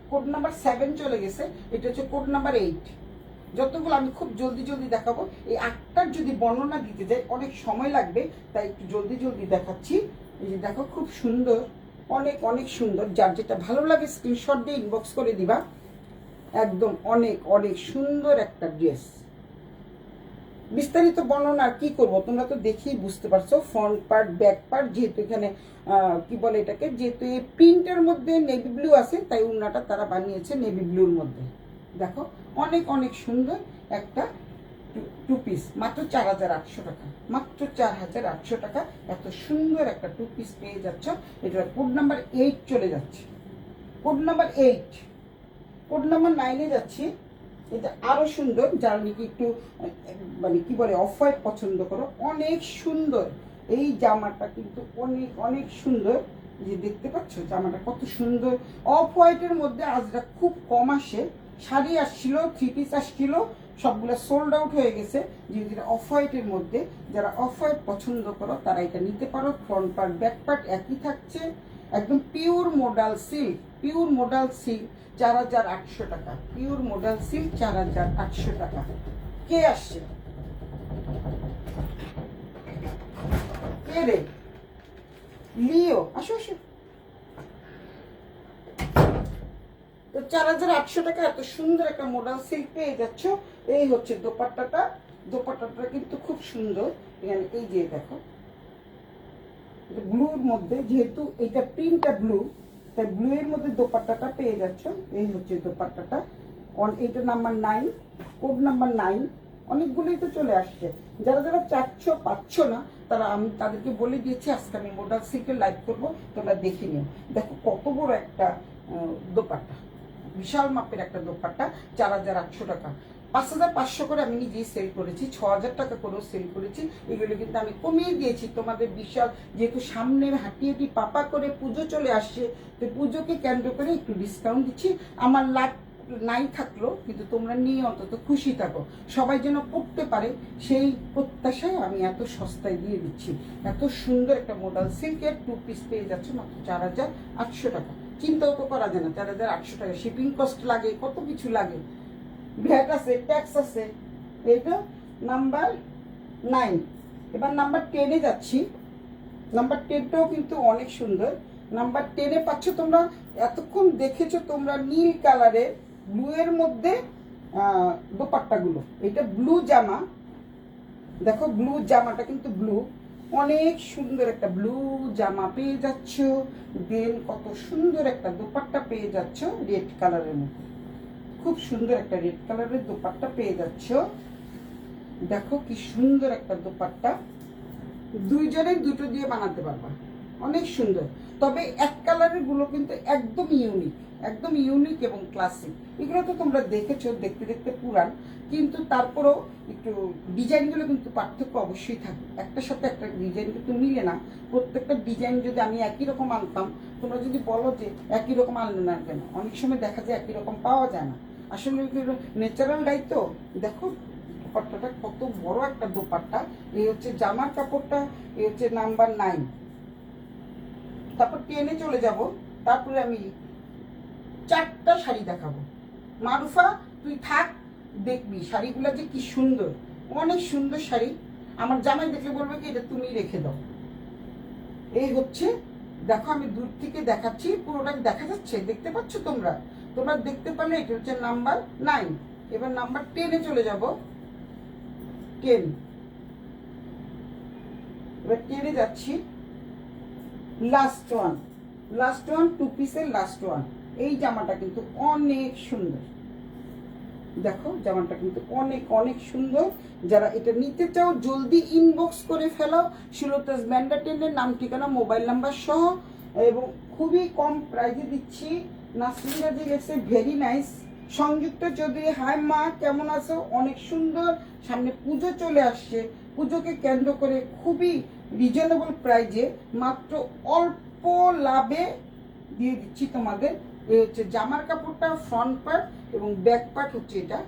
কোড নাম্বার 7 চলে গেছে, এটা হচ্ছে কোড নাম্বার 8। যতগুলো আমি খুব জলদি দেখাবো। এই 8টার যদি বর্ণনা দিতে যাই অনেক সময় লাগবে, তাই একটু জলদি দেখাচ্ছি। এই যে দেখো খুব সুন্দর, অনেক সুন্দর। যার যেটা ভালো লাগে স্ক্রিনশট দিয়ে ইনবক্স করে দিবা। একদম অনেক সুন্দর একটা ড্রেস। বিস্তারিত বর্ণনা আর কি করবো, তোমরা তো দেখেই বুঝতে পারছো। ফ্রন্ট পার্ট, ব্যাক পার্ট, যেহেতু এখানে কি বলে এটাকে, যেহেতু এই প্রিন্টের মধ্যে নেভি ব্লু আছে, তাই উন্নাটা তারা বানিয়েছে নেভি ব্লুর মধ্যে। দেখো অনেক অনেক সুন্দর একটা টু পিস, মাত্র 4,800 টাকা, মাত্র 4,800 টাকা। এত সুন্দর একটা টু পিস পেয়ে যাচ্ছ। এটা কোড নাম্বার 8 চলে যাচ্ছে, কোড নাম্বার 8। কোড নাম্বার 9-এ যাচ্ছি। এটা আরো সুন্দর, যারা নাকি একটু মানে কি বলে অফ হোয়াইট পছন্দ করো, অনেক সুন্দর এই জামাটা কিন্তু অনেক অনেক সুন্দর। যে দেখতে পাচ্ছ জামাটা কত সুন্দর। অফ হোয়াইটের মধ্যে আজরা খুব কম আসে, শাড়ি আসছিল, থ্রি পিস আসছিল, সবগুলো সোল্ড আউট হয়ে গেছে। যেটা অফ হোয়াইটের মধ্যে, যারা অফ হোয়াইট পছন্দ করো তারা এটা নিতে পারো। ফ্রন্ট পার্ট ব্যাক পার্ট একই থাকছে, একদম pure modal silk, pure modal silk, 4,800 টাকা, পিওর মোডাল সিল্ক 4,800 টাকা। কে আসছে? কে রে? লিও, আসো আসো। তো 4,800 টাকা এত সুন্দর একটা মোডাল সিল্ক পেয়ে যাচ্ছ। এই হচ্ছে দোপাট্টাটা। দোপাট্টাটা কিন্তু খুব সুন্দর। এখানে এই যে দেখো, ব্লুর মধ্যে, যেহেতু এটা প্রিন্টটা ব্লু, তাই ব্লু এর মধ্যে দোপাট্টাটা পেয়ে যাচ্ছ। এই হচ্ছে দোপাট্টাটা। এটা নাম্বার 9, কোড নাম্বার 9। অনেকগুলোই তো চলে আসছে। যারা যারা চাচ্ছ পাচ্ছ না, তারা আমি তাদেরকে বলে দিয়েছি আজকে আমি মোডাল সিল্কের লাইভ করবো, তোমরা দেখে নিও। দেখো কত বড় একটা দোপাট্টা, বিশাল মাপের একটা দোপাট্টা, 4,800 টাকা। 5,500 করে আমি নিজেই সেল করেছি, 6,000 টাকা করেও সেল করেছি। এগুলো কিন্তু আমি কমিয়ে দিয়েছি তোমাদের বিশাল, যেহেতু সামনের হাঁটি পাপা করে পুজো চলে আসছে, তো পুজোকে কেন্দ্র করে একটু ডিসকাউন্ট দিচ্ছি। আমার লাভ নাই থাকলো, কিন্তু তোমরা নিয়ে অন্তত খুশি থাকো, সবাই যেন পড়তে পারে সেই প্রত্যাশায় আমি এত সস্তায় দিয়ে দিচ্ছি। এত সুন্দর একটা মোডাল সিল্কের টু পিস পেয়ে যাচ্ছে মাত্র 4,800 টাকা। চিন্তাও তো করা যায় না, 4,800 টাকা। শিপিং কস্ট লাগে, কত কিছু লাগে, ভ্যাট আছে, ট্যাক্স আছে। এটা নাম্বার 9। এবার নাম্বার 10-এ যাচ্ছি। নাম্বার 10টাও কিন্তু অনেক সুন্দর। নাম্বার 10-এ পাচ্ছ তোমরা, এতক্ষণ দেখেছো তোমরা নীল কালারের ব্লু এর মধ্যে দোপাট্টাগুলো। এটা ব্লু জামা, দেখো ব্লু জামাটা কিন্তু ব্লু, অনেক সুন্দর একটা ব্লু জামা পেয়ে যাচ্ছ। দেন কত সুন্দর একটা দোপাট্টা পেয়ে যাচ্ছ রেড কালারের মধ্যে, খুব সুন্দর একটা রেড কালারের দোপাট্টা পেয়ে যাচ্ছ। দেখো কি সুন্দর একটা দোপাট্টা, দুইজনের দুটো দিয়ে বানাতে পারবা, অনেক সুন্দর। তবে এক কালারের গুলো কিন্তু একদম ইউনিক, একদম ইউনিক এবং ক্লাসিক। এগুলো তো তোমরা দেখেছো, দেখতে দেখতে পুরান, কিন্তু তারপরেও একটু ডিজাইনগুলো কিন্তু পার্থক্য অবশ্যই থাকে, একটার সাথে একটা ডিজাইন কিন্তু মিলে না। প্রত্যেকটা ডিজাইন যদি আমি একই রকম আনতাম, তোমরা যদি বলো যে একই রকম আনলে না কেন, অনেক সময় দেখা যায় একই রকম পাওয়া যায় না। আসলে ন্যাচারাল দায়িত্ব। দেখো দোপাট্টাটা কত বড় একটা দোপাট্টা। এই হচ্ছে জামার কাপড়টা, এই হচ্ছে নাম্বার 9। তারপর 10-এ চলে যাব। তারপরে আমি 4টা শাড়ি দেখাবো। মারুফা তুই থাক, দেখবি শাড়িগুলো যে কি সুন্দর, অনেক সুন্দর শাড়ি। আমার জামাই দেখলে বলবে কি এটা তুমি রেখে দাও। এই হচ্ছে, দেখো আমি দূর থেকে দেখাচ্ছি, পুরোটা দেখা যাচ্ছে, দেখতে পাচ্ছ তোমরা? তোমরা দেখতে পারলে এটা হচ্ছে নাম্বার 9। এবার নাম্বার 10-এ চলে যাব। 10, এবার 10-এ যাচ্ছি। লাস্ট ওয়ান টু পিসের লাস্ট ওয়ান। এই জামাটা কিন্তু অনেক সুন্দর, দেখো জামাটা কিন্তু অনেক অনেক সুন্দর। যারা এটা নিতে চাও জলদি ইনবক্স করে ফেলো, শিলতাজ ম্যান্ডাটেনের নাম ঠিকানা মোবাইল নাম্বার সহ, এবং খুবই কম প্রাইসে দিচ্ছি। নাসরিনা জি লেখছে ভেরি নাইস। সংযুক্ত চৌধুরী হাই মা, কেমন আছো? অনেক সুন্দর। সামনে পুজো চলে আসছে, পুজোকে কেন্দ্র করে খুবই রিজনেবল প্রাইজে মাত্র অল্প লাভে দিয়ে দিচ্ছি তোমাদের। এই হচ্ছে জামার কাপড়টা, ফ্রন্ট পার্ট এবং ব্যাক পার্ট হচ্ছে এটা,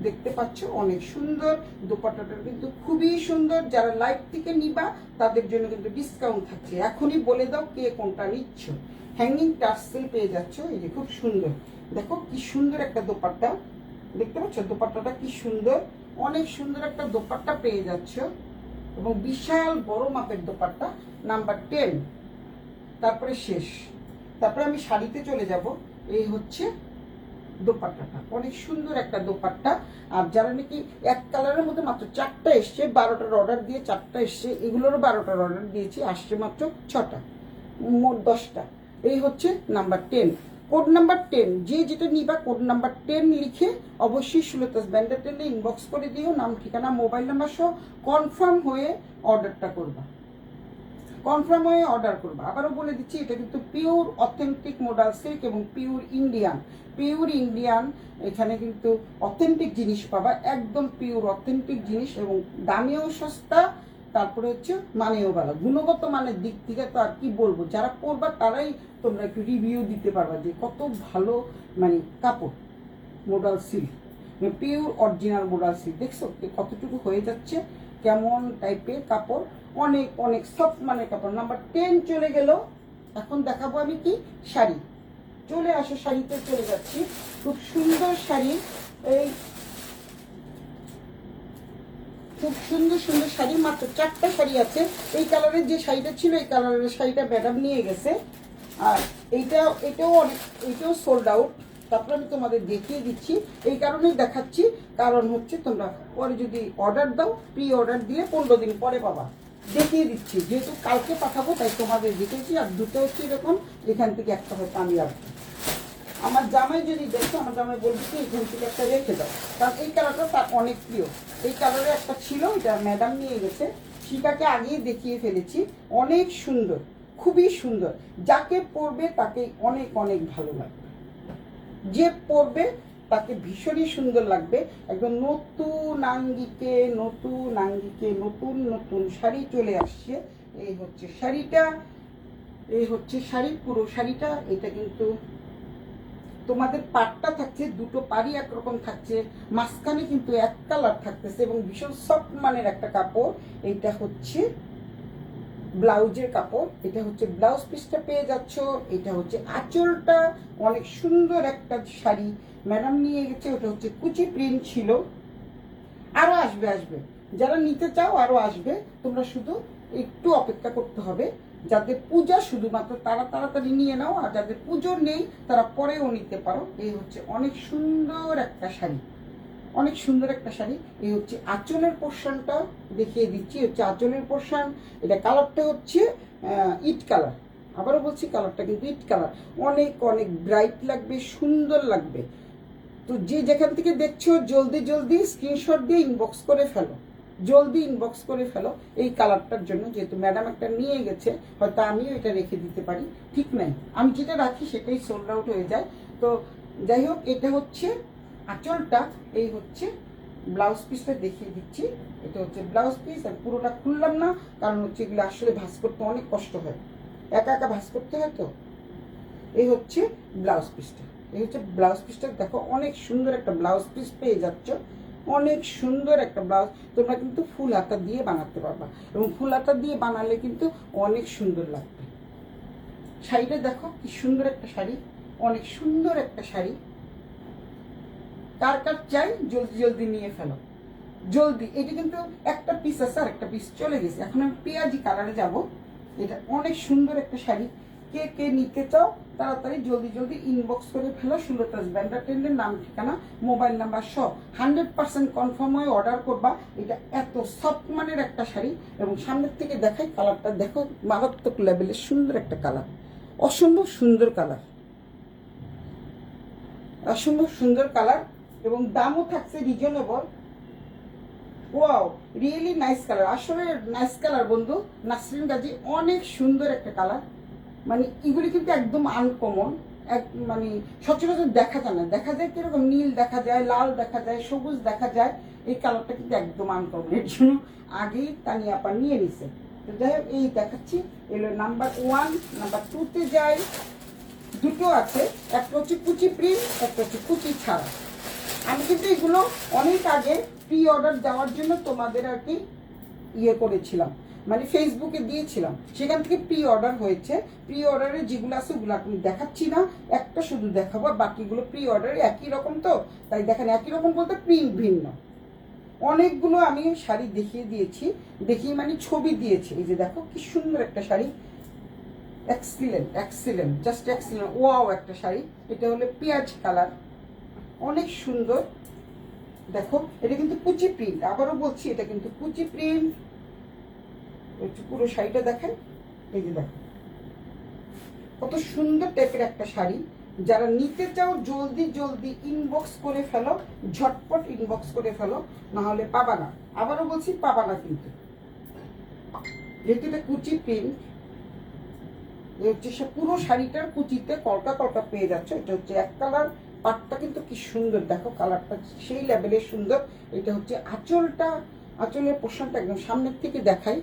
দেখতে পাচ্ছ অনেক সুন্দর। দোপাট্টাটা কিন্তু খুবই সুন্দর। যারা লাইভ থেকে নিবা তাদের জন্য কিন্তু ডিসকাউন্ট থাকছে, এখনই বলে দাও কে কোনটা নিচ্ছ। হ্যাঙ্গিং টার্সেল পেয়ে যাচ্ছ, এই যে খুব সুন্দর। দেখো কি সুন্দর একটা দোপাট্টা, দেখতে পাচ্ছ দোপাট্টাটা কি সুন্দর, অনেক সুন্দর একটা দোপাট্টা পেয়ে যাচ্ছ, এবং বিশাল বড় মাপের দোপাট্টা। নাম্বার 10। তারপরে শেষ, তারপরে আমি শাড়িতে চলে যাব। এই হচ্ছে দোপাট্টাটা, অনেক সুন্দর একটা দোপাট্টা। আর যারা নাকি এক কালারের মধ্যে মাত্র 4টা এসছে, 12টার অর্ডার দিয়ে 4টা এসছে, এগুলোরও 12টার অর্ডার দিয়েছি, আসছে মাত্র 6টা, মোট 10টা। এই হচ্ছে নাম্বার 10। কোড নাম্বার 10, যে যেটা নিবা কোড নাম্বার 10 লিখে অবশ্যই সুলতাস ব্যান্ডের টেনে ইনবক্স করে দিও, নাম ঠিকানা মোবাইল নাম্বার সহ কনফার্ম হয়ে অর্ডারটা করবা, কনফার্ম হয়ে অর্ডার করবা। আবারও বলে দিচ্ছি, এটা কিন্তু পিওর অথেন্টিক মোডাল সিল্ক এবং পিওর ইন্ডিয়ান। এখানে কিন্তু অথেন্টিক জিনিস পাবা, একদম পিওর অথেন্টিক জিনিস, এবং দামেও সস্তা, তারপরে হচ্ছে মানেও ভালো। গুণগত মানের দিক থেকে তো আর কি বলবো, যারা পরবা তারাই তোমরা একটু রিভিউ দিতে পারবা যে কত ভালো মানে কাপড় modal silk, pure original modal silk. দেখছো কতটুকু হয়ে যাচ্ছে, কেমন টাইপের কাপড়, অনেক অনেক সফট মানের কাপড়। নাম্বার 10 চলে গেল। এখন দেখাবো আমি কি শাড়ি। চলে আসো, শাড়িতে চলে যাচ্ছি। খুব সুন্দর শাড়ি, এই খুব সুন্দর সুন্দর শাড়ি, মাত্র 4টা শাড়ি আছে। এই কালারের যে শাড়িটা ছিল, এই কালারের শাড়িটা ম্যাডাম নিয়ে গেছে, আর এইটাও সোল্ড আউট। তারপরে আমি তোমাদের দেখিয়ে দিচ্ছি, এই কারণেই দেখাচ্ছি, কারণ হচ্ছে তোমরা পরে যদি অর্ডার দাও, প্রি অর্ডার দিয়ে 15 দিন পরে পাবা। দেখিয়ে দিচ্ছি, যেহেতু কালকে পাঠাবো তাই তোমাদের দেখেছি। আর দুটো হচ্ছে এরকম, এখান থেকে একটা হয়তো আমি রাখবো। আমার জামাই যদি দেখো, আমার জামাই বলবে কি এখান থেকে একটা রেখে দাও, কারণ এই কালারটা তার অনেক প্রিয়। এই কালারে একটা ছিল, এটা ম্যাডাম নিয়ে গেছে, সেটাকে আগেই দেখিয়ে ফেলেছি। অনেক সুন্দর, খুবই সুন্দর, যাকে পরবে তাকে অনেক অনেক ভালো লাগবে, যে পরবে তাকে ভীষণই সুন্দর লাগবে। একদম নতুন আঙ্গিকে নতুন নতুন শাড়ি চলে আসছে। এই হচ্ছে শাড়িটা, এই হচ্ছে শাড়ি, পুরো শাড়িটা। এটা কিন্তু তোমাদের পাটটা থাকছে, দুটো পাড়ি একরকম থাকছে, মাঝখানে কিন্তু এক কালার থাকতেছে, এবং ভীষণ সফট মানের একটা কাপড়। এইটা হচ্ছে ব্লাউজের কাপড়, এটা হচ্ছে ব্লাউজ পিসটা পেয়ে যাচ্ছ। এটা হচ্ছে আঁচলটা, অনেক সুন্দর একটা শাড়ি ম্যাডাম নিয়ে গেছে, ওটা হচ্ছে কুচি প্রিন্ট ছিল। আরো আসবে, যারা নিতে চাও আরো আসবে, তোমরা শুধু একটু অপেক্ষা করতে হবে। যাদের পূজা শুধুমাত্র তারা তাড়াতাড়ি নিয়ে নাও, আর যাদের পুজো নেই তারা পরেও নিতে পারো। এই হচ্ছে অনেক সুন্দর একটা শাড়ি, অনেক সুন্দর একটা শাড়ি। এই হচ্ছে আঁচলের পোর্শনটা দেখিয়ে দিচ্ছি, হচ্ছে আঁচলের পোর্শন। এটা কালারটা হচ্ছে ইট কালার, আবারও বলছি কালারটা কিন্তু ইট কালার। অনেক অনেক ব্রাইট লাগবে, সুন্দর লাগবে। তো যে যেখান থেকে দেখছো জলদি স্ক্রিনশট দিয়ে ইনবক্স করে ফেলো, জলদি ইনবক্স করে ফেলো এই কালারটার জন্য। যেহেতু ম্যাডাম একটা নিয়ে গেছে, হয়তো আমিও এটা রেখে দিতে পারি, ঠিক নাই, আমি যেটা রাখি সেটাই সোল্ড আউট হয়ে যায়। তো যাই হোক, এটা হচ্ছে আঁচলটা, এই হচ্ছে ব্লাউজ পিসটা দেখিয়ে দিচ্ছি। এটা হচ্ছে ব্লাউজ পিস, আর পুরোটা খুললাম না, কারণ হচ্ছে এগুলো আসলে ভাঁজ করতে অনেক কষ্ট হয়, একা একা ভাঁজ করতে হয়। তো এই হচ্ছে ব্লাউজ পিসটা, এই হচ্ছে ব্লাউজ পিসটা। দেখো অনেক সুন্দর একটা ব্লাউজ পিস পেয়ে যাচ্ছ, অনেক সুন্দর একটা ব্লাউজ। তোমরা কিন্তু ফুল হাতা দিয়ে বানাতে পারবা, এবং ফুল হাতা দিয়ে বানালে কিন্তু অনেক সুন্দর লাগবে। শাড়িটা দেখো কি সুন্দর একটা শাড়ি, অনেক সুন্দর একটা শাড়ি। কার কার চাই জলদি নিয়ে ফেলো, জলদি। এটা কিন্তু একটা পিস আছে, আর একটা পিস চলে গেছে। এখন আমি পেঁয়াজি কালারে যাব। এটা অনেক সুন্দর একটা শাড়ি, কে কে নিতে চাও তাড়াতাড়ি জলদি ইনবক্স করে ফেলো। সুলতাস ব্যান্ডার টেন্ডের নাম ঠিকানা মোবাইল নাম্বার সব 100% কনফার্ম হয়ে অর্ডার করবা। এটা এত সফট মানের একটা শাড়ি, এবং সামনের থেকে দেখাই কালারটা দেখো, মারাত্মক লেভেলের সুন্দর একটা কালার, অসম্ভব সুন্দর কালার, অসম্ভব সুন্দর কালার, এবং দামও থাকছে reasonable. Wow, really nice colour, আসলে নাইস কালার বন্ধু। নাসরিন গাজী, অনেক সুন্দর একটা কালার। মানে এগুলি কিন্তু একদম আনকমন, এক মানে সচরাচর দেখা যায় না। দেখা যায় কিরকম, নীল দেখা যায়, লাল দেখা যায়, সবুজ দেখা যায়। এই কালারটা কিন্তু একদম আনকমন, এর জন্য আগেই তানিয়া আপা নিয়ে নিছে। তো যাই হোক, এই দেখাচ্ছি। এলো নাম্বার 1, নাম্বার 2-তে যাই। দুটো আছে, একটা হচ্ছে কুচি প্রিন্ট, একটা হচ্ছে কুচি ছাড়া। আমি কিন্তু এগুলো অনেক আগে প্রি অর্ডার দেওয়ার জন্য তোমাদের আর কি ইয়ে করেছিলাম, মানে ফেসবুকে দিয়েছিলাম, সেখান থেকে প্রি অর্ডার হয়েছে। প্রি অর্ডারে যেগুলো আছে ওগুলো আমি দেখাচ্ছি না, একটা শুধু দেখাবো, বাকিগুলো প্রি অর্ডারে একই রকম। তো তাই দেখেন, একই রকম বলতে প্রিন্ট ভিন্ন। অনেকগুলো আমি শাড়ি দেখিয়ে দিয়েছি, দেখিয়ে মানে ছবি দিয়েছি। এই যে দেখো কি সুন্দর একটা sari, excellent, just excellent, wow একটা শাড়ি। এটা হলো পেঁয়াজ কালার, অনেক সুন্দর। দেখো এটা কিন্তু কুচি প্রিন্ট, আবারও বলছি এটা কিন্তু কুচি প্রিন্ট। পুরো শাড়িটা দেখেন, এই যে দেখো কত সুন্দর টাইপের একটা শাড়ি, যারা নিতে চাও জলদি জলদি ইনবক্স করে ফেলো, ঝটপট ইনবক্স করে ফেলো, নাহলে পাবা না। আবারও বলছি, পাবা না কিন্তু। যেহেতু এটা কুচি প্রিন্ট, হচ্ছে সে পুরো শাড়িটার কুচিতে কলকা কলকা পেয়ে যাচ্ছে। এটা হচ্ছে এক কালার, পাটটা কিন্তু কি সুন্দর, দেখো কালারটা সেই লেভেলের সুন্দর। এটা হচ্ছে আঁচলটা, আঁচলের পোর্শনটা একদম সামনের থেকে দেখাই।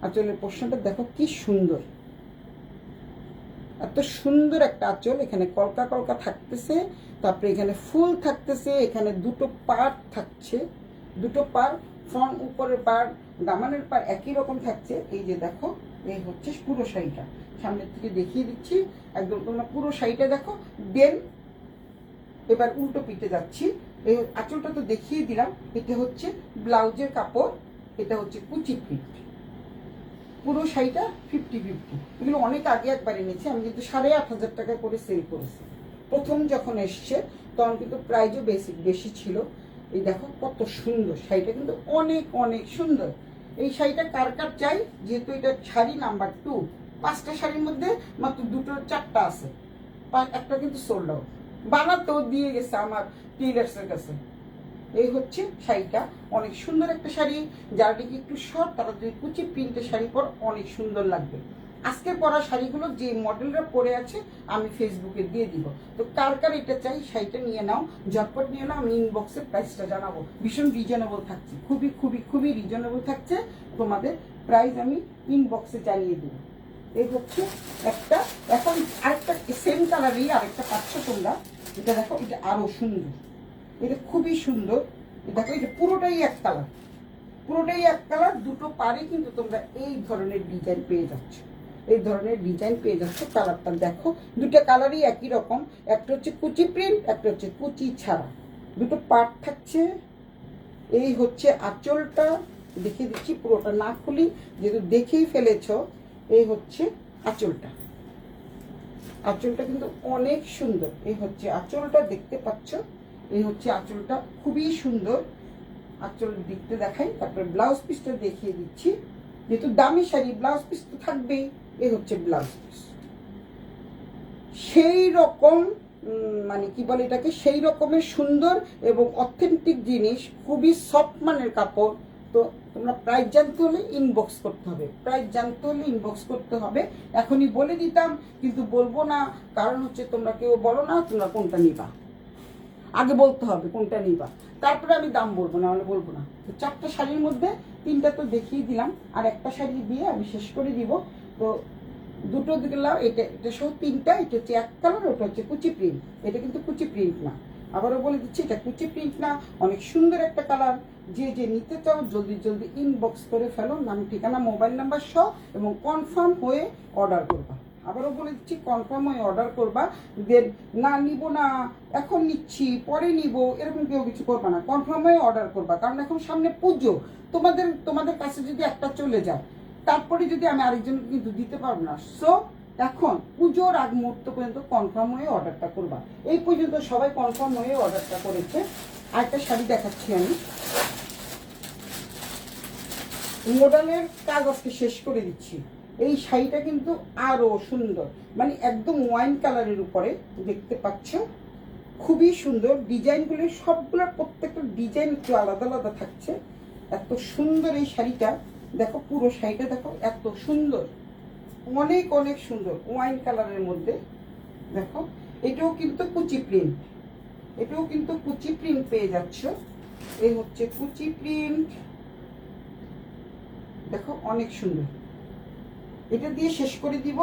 আঁচলের পোর্শনটা দেখো কি সুন্দর, এত সুন্দর একটা আঁচল। এখানে কলকা কলকা থাকতেছে, তারপরে এখানে ফুল থাকতেছে, এখানে দুটো পার থাকছে, দুটো পার, ফ্রন্ট উপরের পার দামানের পার একই রকম থাকছে। এই যে দেখো, এই হচ্ছে পুরো শাড়িটা, সামনের থেকে দেখিয়ে দিচ্ছি একদম, তোমরা পুরো শাড়িটা দেখো। দেন এবার উল্টো পিঠে যাচ্ছি। এই আঁচলটা তো দেখিয়ে দিলাম। এটা হচ্ছে ব্লাউজের কাপড়, এটা হচ্ছে কুচি প্রিন্ট। পুরো শাড়িটা 50-50। এগুলো অনেক আগে একবার এনেছি আমি, কিন্তু 8,500 টাকা করে সেল করেছি। প্রথম যখন এসছে তখন কিন্তু প্রাইজও বেশি ছিল। এই দেখো কত সুন্দর শাড়িটা, কিন্তু অনেক অনেক সুন্দর। এই শাড়িটা কার কার চাই, যেহেতু এটা শাড়ি নাম্বার 2, 5টা শাড়ির মধ্যে মাত্র 2-4টা আছে, একটা কিন্তু সোল্ড আউট। বানাতেও দিয়ে গেছে আমার টেইলার্সের কাছে। এই হচ্ছে শাড়িটা, অনেক সুন্দর একটা শাড়ি। যারা নাকি একটু শর্ট, তারা যদি কুচি প্রিন্টের শাড়ি পর অনেক সুন্দর লাগবে। আজকে পরা শাড়িগুলো যে মডেলরা পরে আছে আমি ফেসবুকে দিয়ে দিব। তো কার কার এটা চাই শাড়িটা নিয়ে নাও, ঝটপট নিয়ে নাও। আমি ইনবক্সে প্রাইসটা জানাবো, ভীষণ রিজনেবল থাকছে, খুবই খুবই খুবই রিজনেবল থাকছে। তোমাদের প্রাইস আমি ইনবক্সে জানিয়ে দেবো। এই হচ্ছে একটা। এখন আরেকটা সেম কালারই আরেকটা পাচ্ছ তোমরা, এটা দেখো, এটা আরো সুন্দর, এটা খুবই সুন্দর। দেখো এটা পুরোটাই এক কালার, পুরোটাই এক কালার। দুটো পারে কিন্তু তোমরা এই ধরনের ডিজাইন পেয়ে যাচ্ছ, এই ধরনের ডিজাইন পেয়ে যাচ্ছ। কালারটা দেখো, দুটো কালারই একই রকম। একটা হচ্ছে কুচি প্রিন্ট, একটা হচ্ছে কুচি ছাড়া, দুটো পার্ট থাকছে। এই হচ্ছে আঁচলটা, দেখিয়ে দিচ্ছি পুরোটা না খুলি, যেহেতু দেখেই ফেলেছ। এই হচ্ছে আঁচলটা, আঁচলটা কিন্তু অনেক সুন্দর। এই হচ্ছে আঁচলটা, দেখতে পাচ্ছ। এই হচ্ছে আঁচলটা, খুবই সুন্দর। আঁচল দেখতে দেখাই, তারপরে ব্লাউজ পিসটা দেখিয়ে দিচ্ছি। যেহেতু দামি শাড়ি, ব্লাউজ পিস তো থাকবেই। এই হচ্ছে ব্লাউজ পিস, সেই রকম মানে কি বলে এটাকে, সেই রকমের সুন্দর এবং অথেন্টিক জিনিস, খুবই সফট মানের কাপড়। তো তোমরা প্রাইস জানতে হলে ইনবক্স করতে হবে, প্রাইস জানতে হলে ইনবক্স করতে হবে। এখনই বলে দিতাম, কিন্তু বলবো না, কারণ হচ্ছে তোমরা কেউ বলো না তোমরা কোনটা নিবা, আগে বলতে হবে কোনটা নিবা, তারপরে আমি দাম বলবো, না হলে বলবো না। তো 4টা শাড়ির মধ্যে 3টা তো দেখিয়ে দিলাম, আর একটা শাড়ি দিয়ে আমি শেষ করে দিব। তো দুটো দিলাম, এটা এটা সহ 3টা। এটা হচ্ছে এক কালার, ওটা হচ্ছে কুচি প্রিন্ট। এটা কিন্তু কুচি প্রিন্ট না, আবারও বলে দিচ্ছি এটা কুচি প্রিন্ট না। অনেক সুন্দর একটা কালার। যে যে নিতে চাও জলদি জলদি ইনবক্স করে ফেলো, নাম ঠিকানা মোবাইল নাম্বার সহ, এবং কনফার্ম হয়ে অর্ডার করবা। আবারও বলে দিচ্ছি, কনফার্ম হয়ে অর্ডার করবা। দেন না নিব না, এখন নিচ্ছি পরে নিব, এরকম কেউ কিছু করবা না। কনফার্ম হয়ে অর্ডার করবা, কারণ এখন সামনে পুজো। তোমাদের কাছে যদি একটা চলে যায়, তারপরে যদি আমি আরেকজনকে কিন্তু দিতে পারবো না। সো এখন পুজোর আগ মুহূর্ত পর্যন্ত কনফার্ম হয়ে অর্ডারটা করবা। এই পর্যন্ত সবাই কনফার্ম হয়ে অর্ডারটা করেছে। আরেকটা শাড়ি দেখাচ্ছি আমি, মডেলের কাজ আজকে শেষ করে দিচ্ছি। এই শাড়িটা কিন্তু আরো সুন্দর, মানে একদম ওয়াইন কালারের উপরে, দেখতে পাচ্ছ, খুবই সুন্দর। ডিজাইনগুলো সবগুলোর প্রত্যেকটা ডিজাইন একটু আলাদা আলাদা থাকছে। এত সুন্দর এই শাড়িটা, দেখো পুরো শাড়িটা দেখো, এত সুন্দর, অনেক অনেক সুন্দর ওয়াইন কালারের মধ্যে। দেখো এটাও কিন্তু কুচি প্রিন্ট, এটাও কিন্তু কুচি প্রিন্ট পেয়ে যাচ্ছ। এই হচ্ছে কুচি প্রিন্ট, দেখো অনেক সুন্দর। এটা দিয়ে শেষ করে দিব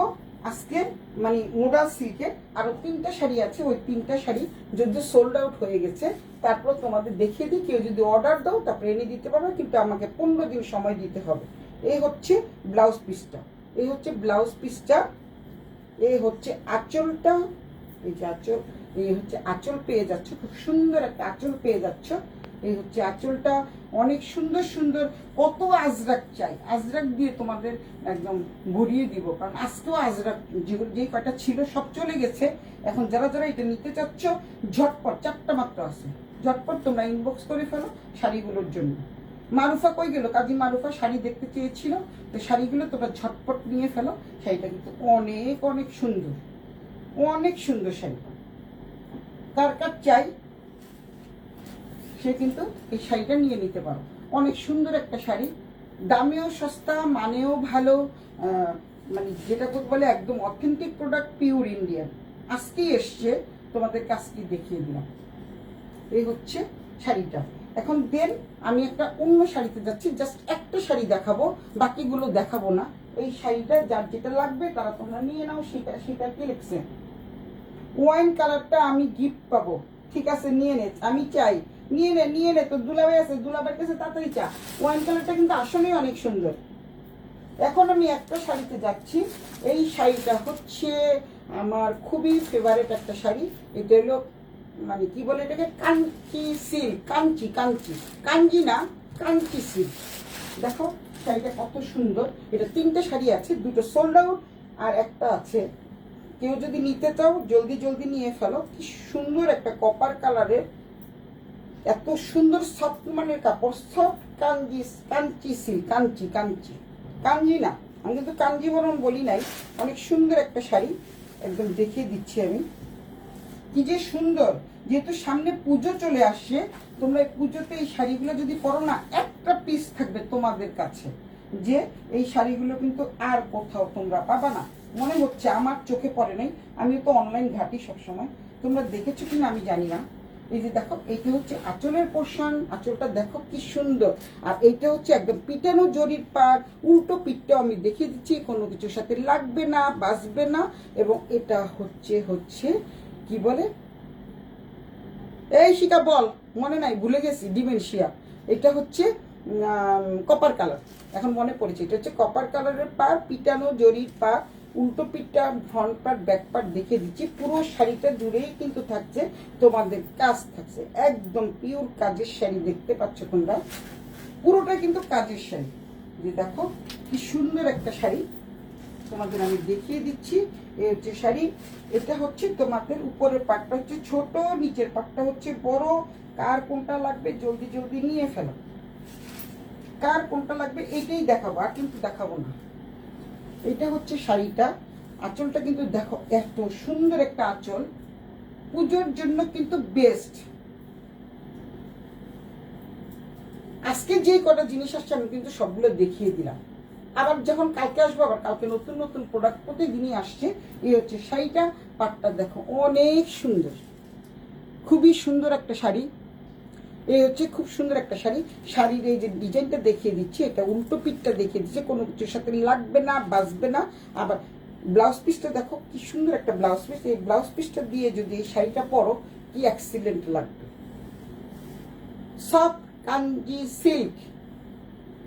আজকে, মানে মোডাল সিল্কের আরো 3টা শাড়ি আছে। ওই 3টা শাড়ি যদি সোল্ড আউট হয়ে গেছে, তারপর তোমাদের দেখিয়ে দিই। কেউ যদি অর্ডার দাও তারপরে এনে দিতে পারবে, কিন্তু আমাকে 15 দিন সময় দিতে হবে। এই হচ্ছে ব্লাউজ পিসটা, এই হচ্ছে ব্লাউজ পিসটা। এই হচ্ছে আঁচলটা, এই যে আঁচল, এই হচ্ছে আঁচল পেয়ে যাচ্ছ, খুব সুন্দর একটা আঁচল পেয়ে যাচ্ছ। এই হচ্ছে আঁচলটা, অনেক সুন্দর সুন্দর। কত আজরাক চাই, আজরাক দিয়ে তোমাদের একদম ভরিয়ে দিব, কারণ আজকেও আজরাক যে কয়টা ছিল সব চলে গেছে। এখন যারা যারা এটা নিতে চাচ্ছ, ঝটপট 4টা মাত্র আছে, ঝটপট তোমরা ইনবক্স করে ফেলো শাড়িগুলোর জন্য। মারুফা কই গেল? কাজী মারুফা শাড়ি দেখতে চেয়েছিল, তো শাড়িগুলো তোমরা ঝটপট নিয়ে ফেলো। শাড়িটা কিন্তু অনেক অনেক সুন্দর, অনেক সুন্দর শাড়ি, কার কার চাই সে কিন্তু এই শাড়িটা নিয়ে নিতে পারো। অনেক সুন্দর একটা শাড়ি, দামেও সস্তা, মানেও ভালো, মানে যেটা বলে একদম অথেন্টিক প্রোডাক্ট, পিওর ইন্ডিয়ান। আজকেই এসছে, তোমাদের কাজটি দেখিয়ে দিলাম। এই হচ্ছে শাড়িটা। এখন দেন আমি একটা অন্য শাড়িতে যাচ্ছি, জাস্ট একটা শাড়ি দেখাবো, বাকিগুলো দেখাবো না। এই শাড়িটা যার যেটা লাগবে তারা তোমরা নিয়ে নাও। সেটা কি লিখছে, ওয়াইন কালারটা আমি গিফট পাবো, ঠিক আছে নিয়ে নে, আমি চাই, নিয়ে নে তো দুলাভাই আছে, দুলাভাইয়ের কাছে তাড়াতাড়ি চা। ওয়াইন কালারটা কিন্তু আসলেই অনেক সুন্দর। এখন আমি একটা শাড়িতে যাচ্ছি। এই শাড়িটা হচ্ছে আমার খুবই ফেভারিট একটা শাড়ি। এটা হলো মানে কি বলে এটাকে, কাঞ্চি সিল্ক, কাঞ্জি না, কাঞ্চি সিল্ক। দেখো শাড়িটা কত সুন্দর। এটা 3টে শাড়ি আছে, 2টো সোল্ড আউট আর একটা আছে। কেউ যদি নিতে চাও জলদি নিয়ে ফেলো। কি সুন্দর একটা কপার কালারের, এত সুন্দর সফট মানের কাপড়, সফট কাঞ্চি সিল্ক, কাঞ্জি না, আমি কিন্তু কাঞ্জিবরম বলি নাই। অনেক সুন্দর একটা শাড়ি, একদম দেখিয়ে দিচ্ছি আমি কি যে সুন্দর। যেহেতু সামনে পুজো চলে আসছে, তোমরা এই পুজোতে এই শাড়িগুলো যদি পরো না, একটা পিস থাকবে তোমাদের কাছে, যে এই শাড়িগুলো কিন্তু আর কোথাও তোমরা পাবা না। মনে হচ্ছে, আমার চোখে পড়ে নাই, আমি তো অনলাইন ঘাটি সবসময়, তোমরা দেখেছো কিনা আমি জানি না। এই যে দেখো, এইটা হচ্ছে আঁচলের পোর্শন, আঁচলটা দেখো কি সুন্দর। আর এইটা হচ্ছে একদম পিটানো জরির পাড়, উল্টো পিঠটাও আমি দেখিয়ে দিচ্ছি, কোনো কিছুর সাথে লাগবে না, বাজবে না। এবং এটা হচ্ছে কি বলে, এই শিকা বল, মনে নাই, ভুলে গেছি, ডিমেনশিয়া। এটা হচ্ছে কপার কালার, এখন মনে পড়েছে। এটা হচ্ছে কপার কালারের পাড়, পিটানো জরির পাড়, উল্টো পিঠটা, ফ্রন্ট পার্ট, ব্যাক পার্ট দেখিয়ে দিচ্ছি। পুরো শাড়িটা জুড়েই কিন্তু থাকছে তোমাদের কাজ, থাকছে একদম পিওর কাজের শাড়ি। দেখতে পাচ্ছ তোমরা, পুরোটা কিন্তু কাজের শাড়ি। যে দেখো কি সুন্দর একটা শাড়ি, তোমাদের আমি দেখিয়ে দিচ্ছি। এই হচ্ছে শাড়ি। এটা হচ্ছে তোমাদের উপরের পাটটা হচ্ছে ছোট, নিচের পাটটা হচ্ছে বড়। কার কোনটা লাগবে জলদি নিয়ে ফেলো। কার কোনটা লাগবে এইটাই দেখাবো, আর কিন্তু দেখাবো না। এটা হচ্ছে শাড়িটা। আঁচলটা কিন্তু দেখো এত সুন্দর একটা আঁচল, পুজোর জন্য কিন্তু বেস্ট। আজকে যে কটা জিনিস আসছে আমি কিন্তু সবগুলো দেখিয়ে দিলাম। আবার যখন কালকে আসবো, আবার কালকে নতুন প্রোডাক্ট প্রতিদিনই আসছে। এই হচ্ছে শাড়িটা, পাটটা দেখো অনেক সুন্দর, খুবই সুন্দর একটা শাড়ি। এই হচ্ছে খুব সুন্দর একটা শাড়ি। শাড়ির এই যে ডিজাইনটা দেখিয়ে দিচ্ছি, এটা উল্টো পিঠটা দেখিয়ে দিচ্ছে, কোনো কিছুর সাথে লাগবে না, বাজবে না। আবার ব্লাউজ পিসটা দেখো কি সুন্দর একটা ব্লাউজ পিস। এই ব্লাউজ পিসটা দিয়ে যদি এই শাড়িটা পরো, কি এক্সিলেন্ট লাগবে। Soft Kanchi silk,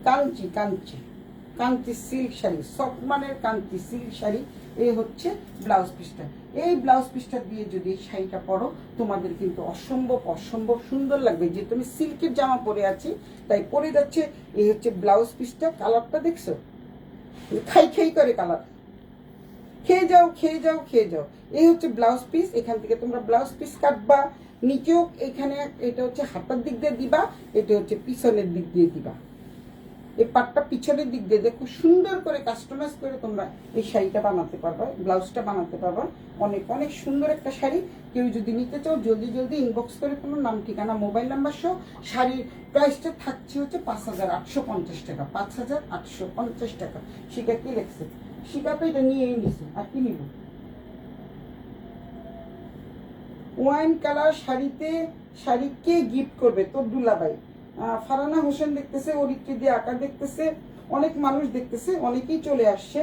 Kanchi silk sari, soft মানের কাঞ্চি সিল্ক শাড়ি। এই হচ্ছে ব্লাউজ পিসটা। এই ব্লাউজ পিসটা দিয়ে যদি এই শাড়িটা পরো, তোমাদের কিন্তু অসম্ভব সুন্দর লাগবে। যেহেতু আমি সিল্কের জামা পরে আছি, তাই পরে যাচ্ছে। এই হচ্ছে ব্লাউজ পিসটা, কালারটা দেখছো, খাই করে কালার। খেয়ে যাও। এই হচ্ছে ব্লাউজ পিস। এখান থেকে তোমরা ব্লাউজ পিস কাটবা, নিচেও এখানে এটা হচ্ছে হাতার দিক দিয়ে দিবা, এটা হচ্ছে পিছনের দিক দিয়ে দিবা। এই পাটটা পিছনের দিক দিয়ে খুব সুন্দর করে কাস্টমাইজ করে তোমরা এই শাড়িটা বানাতে পারবা, ব্লাউজটা বানাতে পারবা। অনেক সুন্দর একটা শাড়ি। কেউ যদি নিতে চাও জলদি ইনবক্স করে কোনো নাম, ঠিকানা, মোবাইল নাম্বার সহ। শাড়ির প্রাইসটা থাকছে হচ্ছে 5850 টাকা, 5850 টাকা। শিকা কি লেখছে, শিকা তো এটা নিয়েই নিছে, আর কি নিব। ওয়াইন কালার শাড়ি কে গিফট করবে, তোর দুলাভাই। ফারানা হোসেন দেখতেছে, অরিত্রী দিয়ে আঁকা দেখতেছে, অনেক মানুষ দেখতেছে, অনেকেই চলে আসছে।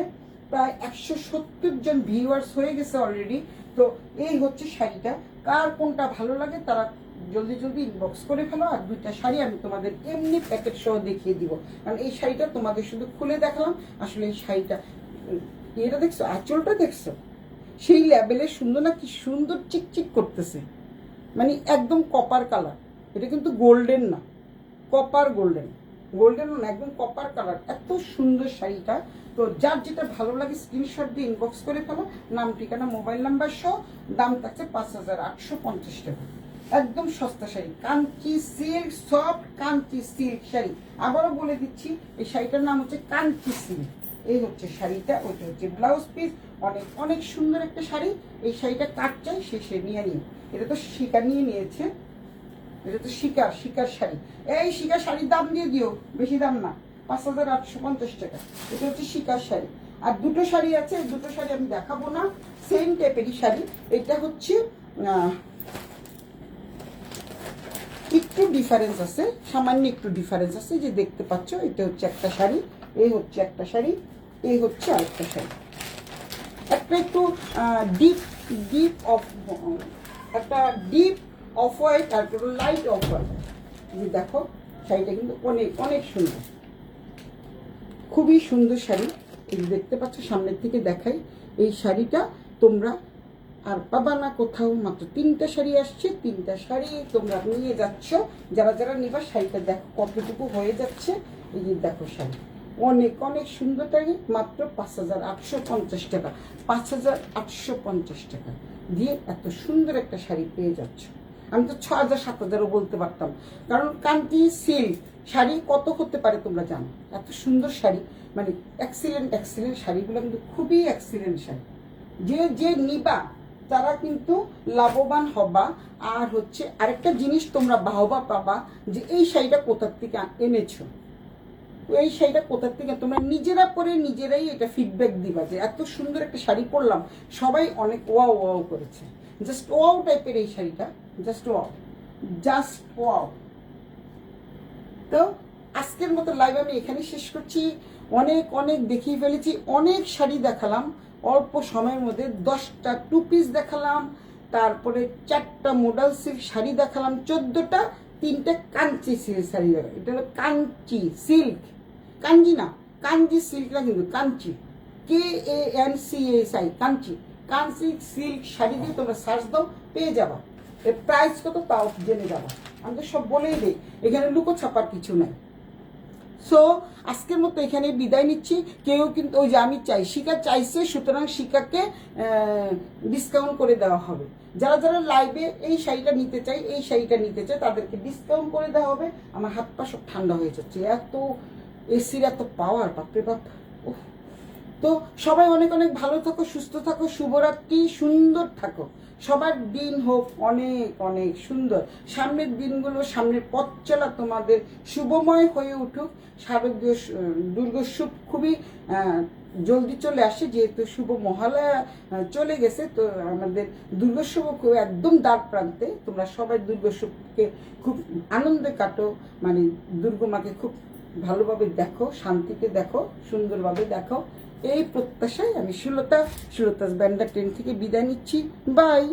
প্রায় 170 জন ভিউয়ার্স হয়ে গেছে অলরেডি। তো এই হচ্ছে শাড়িটা। কার কোনটা ভালো লাগে তারা জলদি ইনবক্স করে ফেলো। আর 2টা শাড়ি আমি তোমাদের এমনি প্যাকেট সহ দেখিয়ে দিব, কারণ এই শাড়িটা তোমাদের শুধু খুলে দেখালাম। আসলে এই শাড়িটা, এটা দেখছো, আঁচলটা দেখছো সেই লেভেলে সুন্দর না, কি সুন্দর চিকচিক করতেছে, মানে একদম কপার কালার। এটা কিন্তু গোল্ডেন না, কপার গোল্ডেন না, একদম কপার কালার। এত সুন্দর শাড়িটা। তো যার যেটা ভালো লাগে স্ক্রিনশট দিয়ে ইনবক্স করে ফেলো, নাম, ঠিকানা, মোবাইল নাম্বার সহ। দাম থাকছে 5850 টাকা। একদম সস্তা sari, Kanchi silk, soft Kanchi silk sari. আবারও বলে দিচ্ছি, এই শাড়িটার নাম হচ্ছে কাঞ্চি সিল্ক। এই হচ্ছে শাড়িটা, ওইটা হচ্ছে ব্লাউজ পিস। অনেক অনেক সুন্দর একটা শাড়ি। এই শাড়িটা কাট চাই সে নিয়ে নিন। এটা তো শিকার নিয়ে নিয়েছে, এটা তো শিকার শাড়ি। এই শিকার শাড়ির দাম দিয়ে দিও, বেশি দাম না, 5850 টাকা। এটা হচ্ছে শিকার শাড়ি। আর দুটো শাড়ি আছে, দুটো শাড়ি আমি দেখাবো না, সেম টাইপেরই শাড়ি। এটা হচ্ছে একটু ডিফারেন্স আছে, সামান্য একটু ডিফারেন্স আছে, যে দেখতে পাচ্ছ। এটা হচ্ছে একটা শাড়ি, এই হচ্ছে একটা শাড়ি, এই হচ্ছে আরেকটা শাড়ি। একটা একটু ডিপ অফ, একটা ডিপ অফ হোয়াইট আর একটু লাইট অফ হোয়াইট। যে দেখো শাড়িটা কিন্তু অনেক অনেক সুন্দর, খুবই সুন্দর শাড়ি। এই দেখতে পাচ্ছ, সামনের থেকে দেখাই। এই শাড়িটা তোমরা আর পাবা না কোথাও। মাত্র 3টা শাড়ি আসছে, 3টা শাড়ি তোমরা নিয়ে যাচ্ছ। যারা যারা নিবা শাড়িটা দেখো কতটুকু হয়ে যাচ্ছে। এই যে দেখো শাড়ি অনেক অনেক সুন্দর শাড়ি, মাত্র 5850 টাকা। 5850 টাকা দিয়ে এত সুন্দর একটা শাড়ি পেয়ে যাচ্ছ। আমি তো 6000-7000ও বলতে পারতাম, কারণ কাঞ্চি সিল্ক শাড়ি কত হতে পারে তোমরা জানো। এত সুন্দর শাড়ি, মানে এক্সিলেন্ট শাড়িগুলো কিন্তু খুবই এক্সিলেন্ট শাড়ি। যে নিবা তারা কিন্তু লাভবান হবা। আর হচ্ছে আরেকটা জিনিস তোমরা বাহবা পাবা, যে এই শাড়িটা কোথার থেকে এনেছো, এই শাড়িটা কোথার থেকে, তোমরা নিজেরা পরে নিজেরাই এটা ফিডব্যাক দিবা যে এত সুন্দর একটা শাড়ি পরলাম। সবাই অনেক ওয়াও করেছে, জাস্ট ওয়াও টাইপের এই শাড়িটা, জাস্ট ওয়াও। তো আজকের মতো লাইভ আমি এখানে শেষ করছি। অনেক দেখিয়ে ফেলেছি, অনেক শাড়ি দেখালাম অল্প সময়ের মধ্যে। 10টা 2 পিস দেখালাম, তারপরে 4টা মডেল সিল্ক শাড়ি দেখালাম, 14টা 3টা কাঞ্চি সিল্ক শাড়ি দেখালাম। এটা হলো কাঞ্চি সিল্ক, কাঞ্জি না, কাঞ্জি সিল্ক না, কিন্তু কাঞ্চি, KANCI, কাঞ্চি সিল্ক শাড়ি দিয়ে তোমরা সার্চ দাও, পেয়ে যাবা। এর প্রাইস কত তাও জেনে যাবা। আমি তো সব বলেই দিই, এখানে লুকো ছাপার কিছু নাই। সো আজকের মতো এখানে বিদায় নিচ্ছি। কেউ কিন্তু ওই যে আমি চাই, শিকা চাইছে, সুতরাং শিকাকে ডিসকাউন্ট করে দেওয়া হবে। যারা যারা লাইভে এই শাড়িটা নিতে চাই, এই শাড়িটা নিতে চাই, তাদেরকে ডিসকাউন্ট করে দেওয়া হবে। আমার হাত পা সব ঠান্ডা হয়ে যাচ্ছে, এত এসির এত পাওয়ার, বাপরে বাপ। তো সবাই অনেক ভালো থাকো, সুস্থ থাকো, শুভরাত্রি, সুন্দর থাকো। সবার দিন হোক অনেক সুন্দর। সামনের দিনগুলো, সামনের পথ চলা তোমাদের শুভময় হয়ে উঠুক। শারদীয় দুর্গোৎসব খুবই জলদি চলে আসে, যেহেতু শুভ মহালয়া চলে গেছে। তো আমাদের দুর্গোৎসবও খুব একদম দ্বার প্রান্তে। তোমরা সবাই দুর্গোৎসবকে খুব আনন্দে কাটো, মানে দুর্গমাকে খুব ভালোভাবে দেখো, শান্তিতে দেখো, সুন্দরভাবে দেখো। এই প্রত্যাশায় আমি সুলতাস ব্যান্ডা 10 থেকে বিদায় নিচ্ছি। বাই।